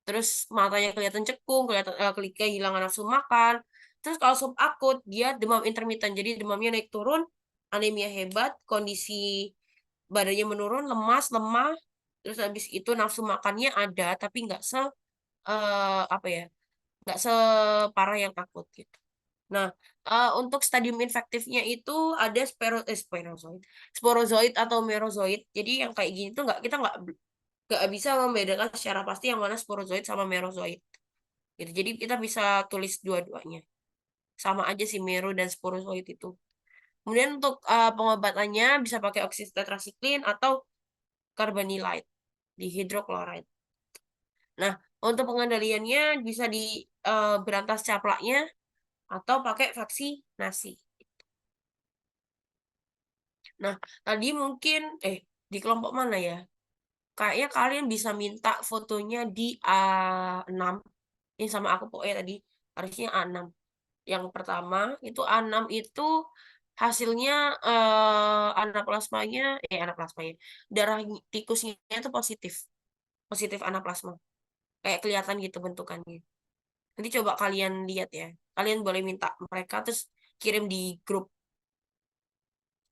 terus matanya kelihatan cekung, kelihatan kehilangan nafsu makan. Terus kalau subakut dia demam intermittent, jadi demamnya naik turun, anemia hebat, kondisi badannya menurun, lemas, lemah, terus habis itu nafsu makannya ada tapi nggak apa ya, nggak separah yang akut gitu. Nah, untuk stadium infektifnya itu ada sporozoid atau merozoid. Jadi yang kayak gini tuh nggak, kita nggak bisa membedakan secara pasti yang mana sporozoid sama merozoid. Gitu. Jadi kita bisa tulis dua-duanya. Sama aja sih mero dan sporozoid itu. Kemudian untuk pengobatannya bisa pakai oksitetrasiklin atau carbonylide di hidrokloride. Nah, untuk pengendaliannya bisa di berantas caplaknya atau pakai vaksinasi. Nah, tadi mungkin di kelompok mana ya? Kayaknya kalian bisa minta fotonya di A6. Ini sama aku pokoknya tadi harusnya A6. Yang pertama itu A6 itu hasilnya anaplasmanya, anaplasmanya. Darah tikusnya itu positif. Positif anaplasma. Kayak kelihatan gitu bentukannya. Nanti coba kalian lihat ya. Kalian boleh minta mereka terus kirim di grup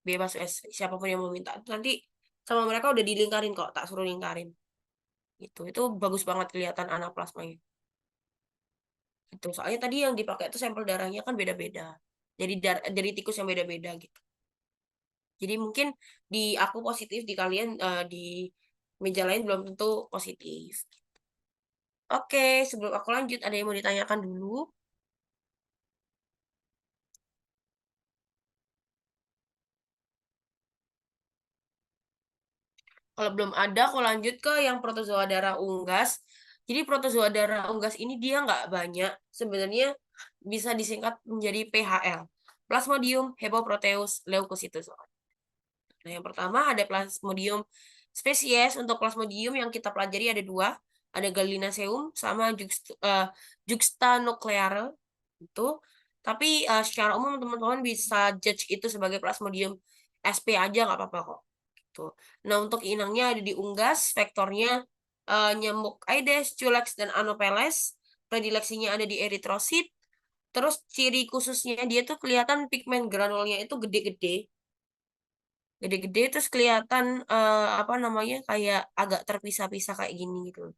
bebas siapapun yang mau minta. Nanti sama mereka udah dilingkarin kok, tak suruh lingkarin. Itu bagus banget kelihatan anaplasmanya. Itu soalnya tadi yang dipakai itu sampel darahnya kan beda-beda. Jadi dari tikus yang beda-beda gitu. Jadi mungkin di aku positif, di kalian di meja lain belum tentu positif. Oke, sebelum aku lanjut ada yang mau ditanyakan dulu? Kalau belum ada, aku lanjut ke yang protozoa darah unggas. Jadi protozoa darah unggas ini dia nggak banyak. Sebenarnya bisa disingkat menjadi PHL. Plasmodium Hemproteus leukocytosis. Nah, yang pertama ada Plasmodium spesies. Untuk Plasmodium yang kita pelajari ada dua. Ada Gallinaceum sama Juxtanucleare. Itu. Tapi secara umum teman-teman bisa judge itu sebagai Plasmodium SP aja nggak apa-apa kok. Tuh. Nah, untuk inangnya ada di unggas, vektornya nyamuk Aedes, Culex, dan Anopheles. Predileksinya ada di eritrosit. Terus ciri khususnya dia tuh kelihatan pigmen granulnya itu gede-gede. Gede-gede terus kelihatan apa namanya kayak agak terpisah-pisah kayak gini gitu.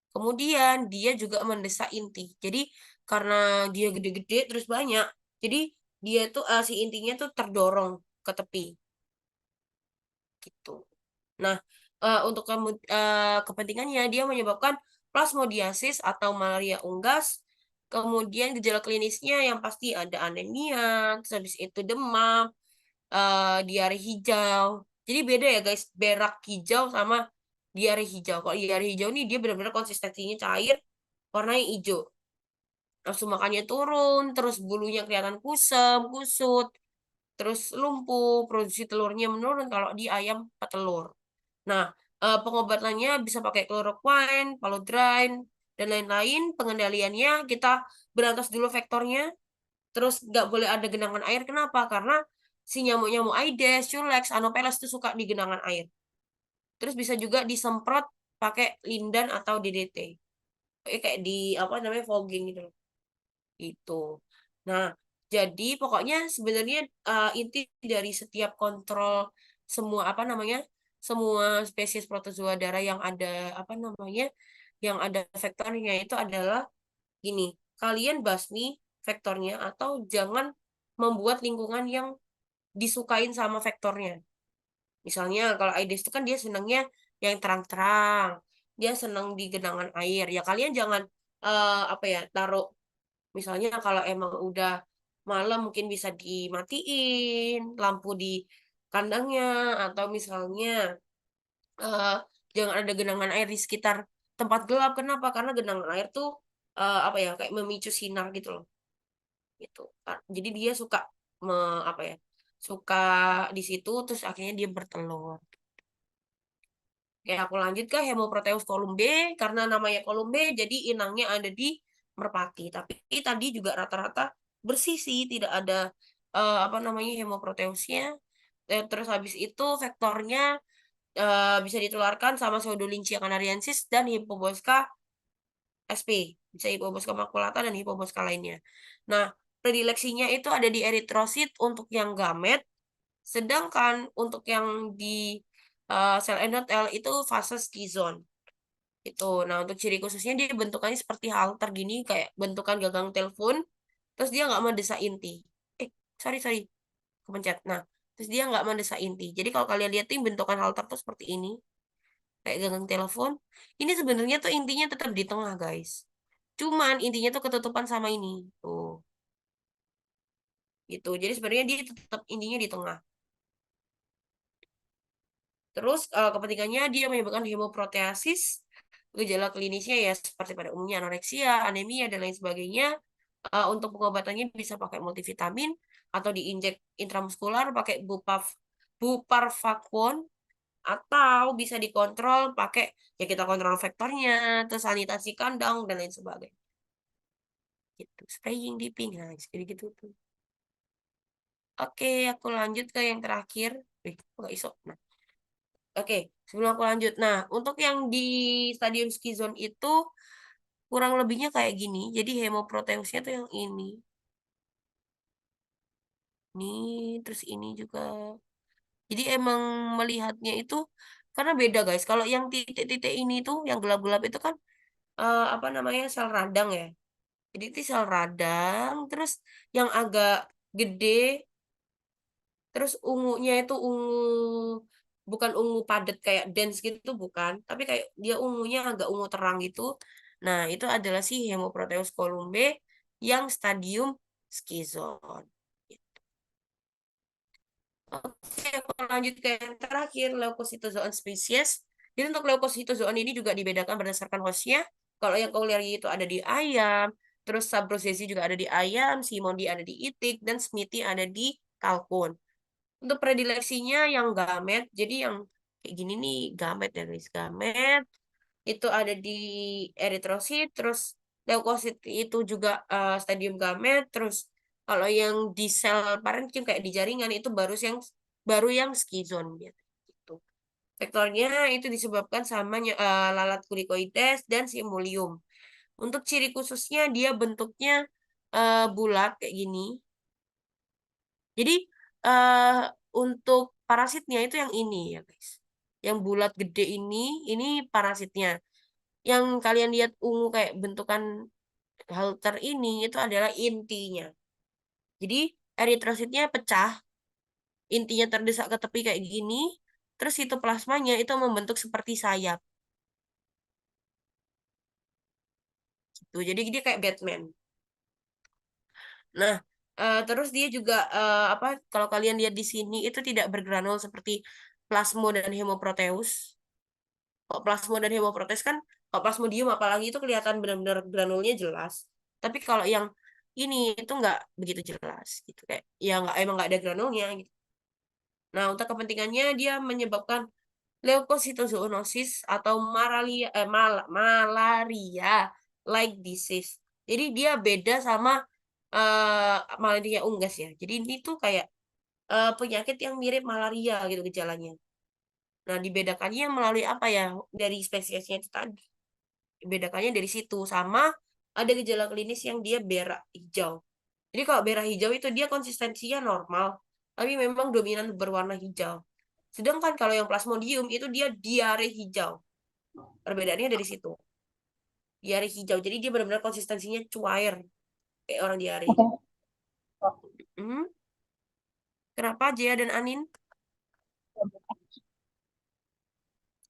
Kemudian dia juga mendesak inti. Jadi karena dia gede-gede terus banyak, jadi dia tuh si intinya tuh terdorong ke tepi gitu. Nah, untuk kepentingannya dia menyebabkan plasmodiasis atau malaria unggas. Kemudian gejala klinisnya yang pasti ada anemia, terus habis itu demam, diare hijau. Jadi beda ya guys, berak hijau sama diare hijau. Kalau diare hijau nih dia benar-benar konsistensinya cair, warnanya hijau. Nafsu makannya turun, terus bulunya kelihatan kusam, kusut, terus lumpuh, produksi telurnya menurun kalau di ayam petelur. Nah, pengobatannya bisa pakai chloroquine, paludrine, dan lain-lain. Pengendaliannya kita berantas dulu vektornya, terus nggak boleh ada genangan air. Kenapa? Karena si nyamuk-nyamuk Aedes, Culex, Anopheles itu suka di genangan air. Terus bisa juga disemprot pakai lindan atau DDT. Kayak di apa namanya fogging gitu loh. Itu. Nah, jadi pokoknya sebenarnya inti dari setiap kontrol semua apa namanya semua spesies protozoa darah yang ada apa namanya yang ada vektornya itu adalah gini, kalian basmi vektornya atau jangan membuat lingkungan yang disukain sama vektornya. Misalnya kalau Aedes itu kan dia senangnya yang terang-terang, dia senang di genangan air. Ya kalian jangan apa ya taruh. Misalnya kalau emang udah malam mungkin bisa dimatiin lampu di kandangnya atau misalnya eh, jangan ada genangan air di sekitar tempat gelap. Kenapa? Karena genangan air tuh apa ya kayak memicu sinar gitu loh. Gitu. Jadi dia suka apa ya? Suka di situ terus akhirnya dia bertelur. Oke, aku lanjut ke Hemoproteus columbe karena namanya columbe jadi inangnya ada di merpati. Tapi tadi juga rata-rata bersih sih, tidak ada apa namanya Hemoproteusnya. Terus habis itu vektornya bisa ditularkan sama Pseudolincia canariensis dan Hippobosca sp. Bisa Hippobosca maculata dan Hippobosca lainnya. Nah, predileksinya itu ada di eritrosit untuk yang gamet, sedangkan untuk yang di sel endotel itu fase skizon. Itu. Nah, untuk ciri khususnya dia bentukannya seperti halter gini, kayak bentukan gagang telepon, terus dia nggak mendesak inti. Sorry, sorry, kepencet. Nah, terus dia nggak mendesak inti. Jadi kalau kalian lihat nih bentukan halter tuh seperti ini, kayak gagang telepon. Ini sebenarnya tuh intinya tetap di tengah, guys. Cuman intinya tuh ketutupan sama ini. Tuh, gitu. Jadi sebenarnya dia tetap intinya di tengah. Terus kepentingannya dia menyebabkan hemoproteasis, gejala klinisnya ya seperti pada umumnya anoreksia, anemia dan lain sebagainya. Untuk pengobatannya bisa pakai multivitamin atau diinjek intramuskular pakai buparvaquon atau bisa dikontrol pakai ya kita kontrol vektornya, terus sanitasi kandang dan lain sebagainya. Gitu, spraying, dipping, nah jadi gitu tuh. Oke, aku lanjut ke yang terakhir. Nggak iso. Nah, oke, sebelum aku lanjut. Nah, untuk yang di stadium skizon itu kurang lebihnya kayak gini. Jadi hemoproteusnya tuh yang ini. Nih, terus ini juga. Jadi emang melihatnya itu karena beda guys. Kalau yang titik-titik ini tuh, yang gelap-gelap itu kan apa namanya sel radang ya. Jadi itu sel radang. Terus yang agak gede, terus ungunya itu ungu bukan ungu padat kayak dense gitu bukan, tapi kayak dia ungunya agak ungu terang gitu. Nah, itu adalah si Hemoproteus columbe yang stadium skizon. Oke, aku lanjut lanjut ke yang terakhir, leukocytozoan spesies. Jadi untuk leukocytozoan ini juga dibedakan berdasarkan hostnya. Kalau yang Coleria itu ada di ayam, terus Sabrosesi juga ada di ayam, Simondi ada di itik, dan Smithi ada di kalkun. Untuk predileksinya yang gamet, jadi yang kayak gini nih, gamet ya guys, gamet itu ada di eritrosit, terus leukosit itu juga stadium gamet, terus kalau yang di sel parenkim kayak di jaringan itu baru yang skizon gitu. Vektornya itu disebabkan sama lalat kurikoides dan simulium. Untuk ciri khususnya dia bentuknya bulat kayak gini. Jadi eh untuk parasitnya itu yang ini ya guys. Yang bulat gede ini parasitnya. Yang kalian lihat ungu kayak bentukan halter ini itu adalah intinya. Jadi eritrositnya pecah, intinya terdesak ke tepi kayak gini, terus sitoplasmanya itu membentuk seperti sayap. Gitu. Jadi dia kayak Batman. Nah, terus dia juga apa? Kalau kalian lihat di sini itu tidak bergranul seperti plasmo dan hemoproteus. Kalau plasmo dan hemoproteus kan, kalau plasmodium apalagi itu kelihatan benar-benar granulnya jelas. Tapi kalau yang ini itu nggak begitu jelas gitu kayak ya nggak emang nggak ada granulnya gitu. Nah, untuk kepentingannya dia menyebabkan leukositozoonosis atau malaria like disease. Jadi dia beda sama malaria unggas ya. Jadi ini tuh kayak penyakit yang mirip malaria gitu gejalanya. Nah, dibedakannya melalui apa ya? Dari spesiesnya itu tadi. Dibedakannya dari situ sama ada gejala klinis yang dia berak hijau. Jadi kalau berak hijau itu dia konsistensinya normal, tapi memang dominan berwarna hijau. Sedangkan kalau yang plasmodium itu dia diare hijau. Perbedaannya dari situ. Diare hijau. Jadi dia benar-benar konsistensinya cuair kayak orang diare. Oke. Hmm, kenapa Jaya dan Anin?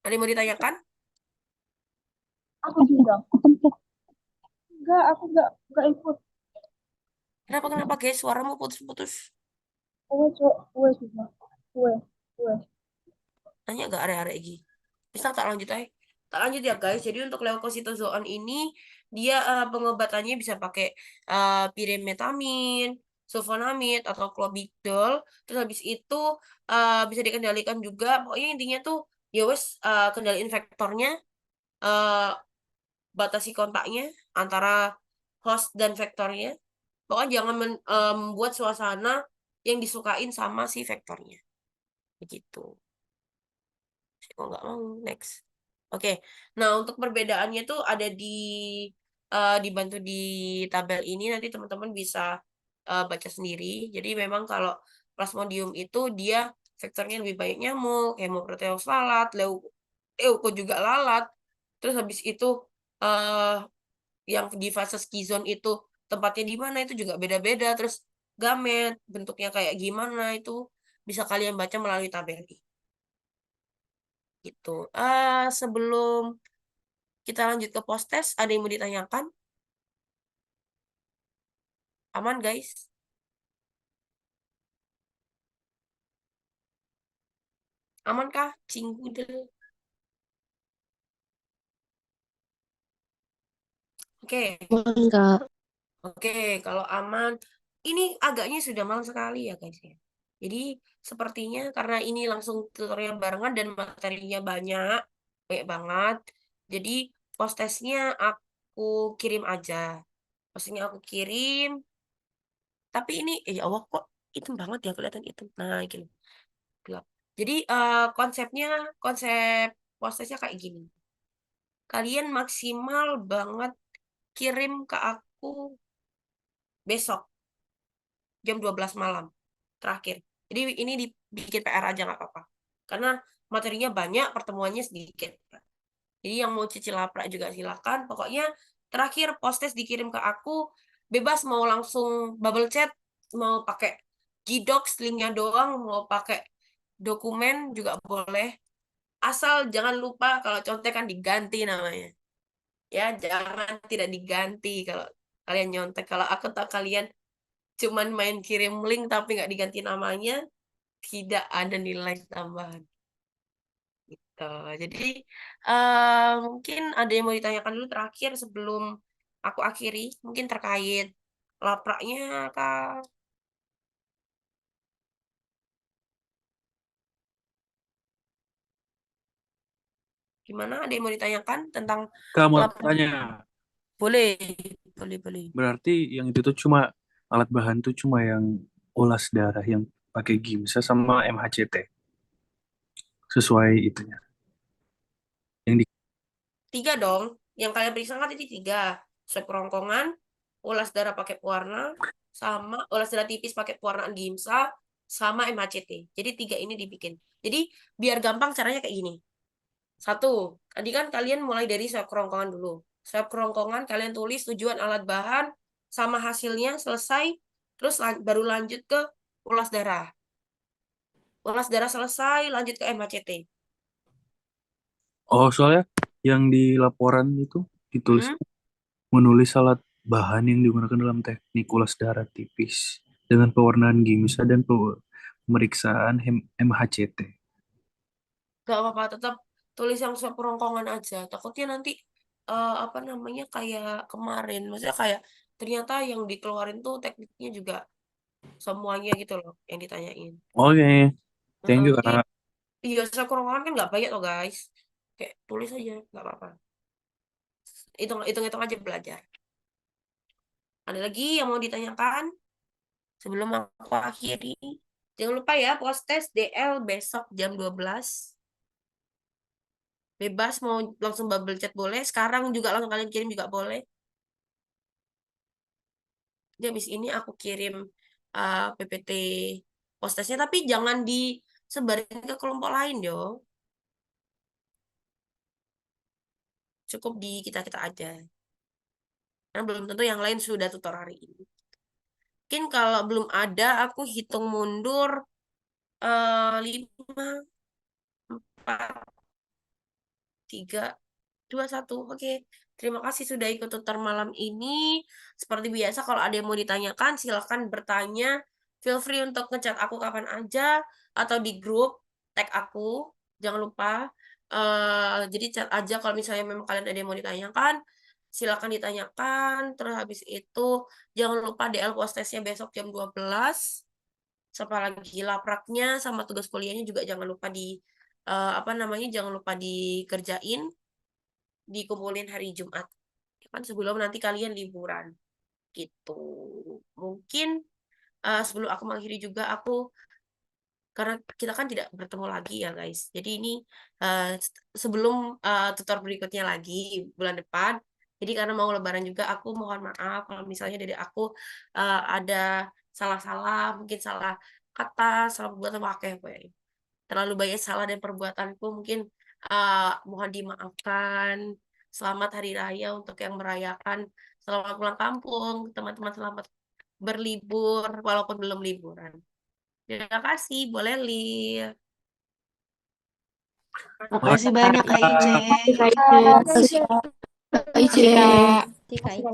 Ada yang mau ditanyakan? Aku juga. Enggak, aku enggak ikut. Kenapa guys? Suaramu putus-putus. Gue juga. Gue. Tanya gak area-area lagi. Bisa tak lanjut aja. Tak lanjut ya guys. Jadi untuk leukositozoan ini dia pengobatannya bisa pakai pirimetamin, sulfonamid atau clobidol. Terus habis itu bisa dikendalikan juga. Pokoknya intinya tuh ya wes kendaliin vektornya, uh, batasi kontaknya antara host dan vektornya. Pokoknya jangan membuat suasana yang disukain sama si vektornya. Begitu. Kok nggak mau next. Oke, nah untuk perbedaannya tuh ada dibantu di tabel ini nanti teman-teman bisa baca sendiri. Jadi memang kalau Plasmodium itu dia vektornya lebih banyak nyamuk, Hemoproteus lalat, leuko juga lalat. Terus habis itu eh yang di fase skizon itu tempatnya di mana itu juga beda-beda. Terus gamet bentuknya kayak gimana itu bisa kalian baca melalui tabel ini. Gitu. Sebelum kita lanjut ke post test, ada yang mau ditanyakan? Aman, guys? Amankah? Cinggudel. Oke, Aman, Kak. oke. Kalau aman, ini agaknya sudah malam sekali ya, guys ya. Jadi sepertinya karena ini langsung tutorial barengan dan materinya banyak, banyak banget. Jadi post testnya aku kirim aja. Postnya aku kirim. Tapi ini, ya Allah kok hitam banget ya kelihatan hitam. Nah, gini. Gelap. Jadi konsep prosesnya kayak gini. Kalian maksimal banget kirim ke aku besok jam 12 malam terakhir. Jadi ini dibikin PR aja nggak apa-apa. Karena materinya banyak, pertemuannya sedikit. Jadi yang mau cicil laprak juga silakan. Pokoknya terakhir post-test dikirim ke aku, bebas mau langsung bubble chat, mau pakai Gdocs linknya doang, mau pakai dokumen juga boleh. Asal jangan lupa kalau contekan diganti namanya. Ya, jangan tidak diganti kalau kalian nyontek. Kalau aku tahu kalian cuman main kirim link tapi nggak diganti namanya, tidak ada nilai tambahan. Gitu. Jadi mungkin ada yang mau ditanyakan dulu terakhir sebelum aku akhiri, mungkin terkait lapraknya, Kak. Gimana? Ada yang mau ditanyakan tentang Kak mau laprak? tanya, Boleh, boleh, boleh. berarti yang itu tuh cuma alat bahan tuh cuma yang ulas darah yang pakai GIMSA sama MHCT sesuai itunya. Yang di 3 dong. Yang kalian periksa kan itu 3. Swab kerongkongan, ulas darah pakai pewarna, sama ulas darah tipis pakai pewarnaan Gimsa, sama MHCT. Jadi 3 ini dibikin. Jadi biar gampang caranya kayak gini. 1, tadi kan kalian mulai dari swab kerongkongan dulu. Swab kerongkongan kalian tulis tujuan alat bahan sama hasilnya selesai, terus baru lanjut ke ulas darah. Ulas darah selesai, lanjut ke MHCT. Oh, soalnya yang di laporan itu ditulis Hmm? menulis alat bahan yang digunakan dalam teknik ulas darah tipis dengan pewarnaan GIMSA dan pemeriksaan MHCT. Gak apa-apa, tetap tulis yang swab kerongkongan aja. Takutnya nanti apa namanya kayak kemarin, maksudnya kayak ternyata yang dikeluarin tuh tekniknya juga semuanya gitu loh yang ditanyain. Oke, thank you Jadi Kak. iya swab kerongkongan kan nggak banyak loh guys. Kayak tulis aja nggak apa-apa. Hitung-hitung aja belajar. Ada lagi yang mau ditanyakan sebelum aku akhiri? Jangan lupa ya, post test DL besok jam 12. Bebas mau langsung bubble chat boleh. Sekarang juga langsung kalian kirim juga boleh. Jadi habis ini aku kirim PPT post testnya, tapi jangan disebarin ke kelompok lain dong. Cukup di kita-kita aja. Karena belum tentu yang lain sudah tutor hari ini. Mungkin kalau belum ada, aku hitung mundur 5, 4, 3, 2, 1. Oke. Terima kasih sudah ikut tutor malam ini. Seperti biasa, kalau ada yang mau ditanyakan, silahkan bertanya. Feel free untuk ngechat aku kapan aja atau di grup, tag aku. Jangan lupa. Jadi chat aja kalau misalnya memang kalian ada yang mau ditanyakan. Silahkan ditanyakan. Terus habis itu, jangan lupa DL post testnya besok jam 12. Sama lagi lapraknya sama tugas kuliahnya juga jangan lupa apa namanya, jangan lupa dikerjain, dikumpulin hari Jumat. Ya kan sebelum nanti kalian liburan gitu. Mungkin sebelum aku mengakhiri juga karena kita kan tidak bertemu lagi ya guys. Jadi ini sebelum tutor berikutnya lagi bulan depan. Jadi karena mau lebaran juga aku mohon maaf kalau misalnya dari aku ada salah-salah, mungkin salah kata, salah perbuatan pakai terlalu banyak salah dan perbuatanku mungkin mohon dimaafkan. Selamat Hari Raya untuk yang merayakan. Selamat pulang kampung, teman-teman selamat berlibur walaupun belum liburan. Terima kasih, boleh live. Makasih banyak Kak Makasih Ice. Kak. Kak. Makasih Kak Ice. Tika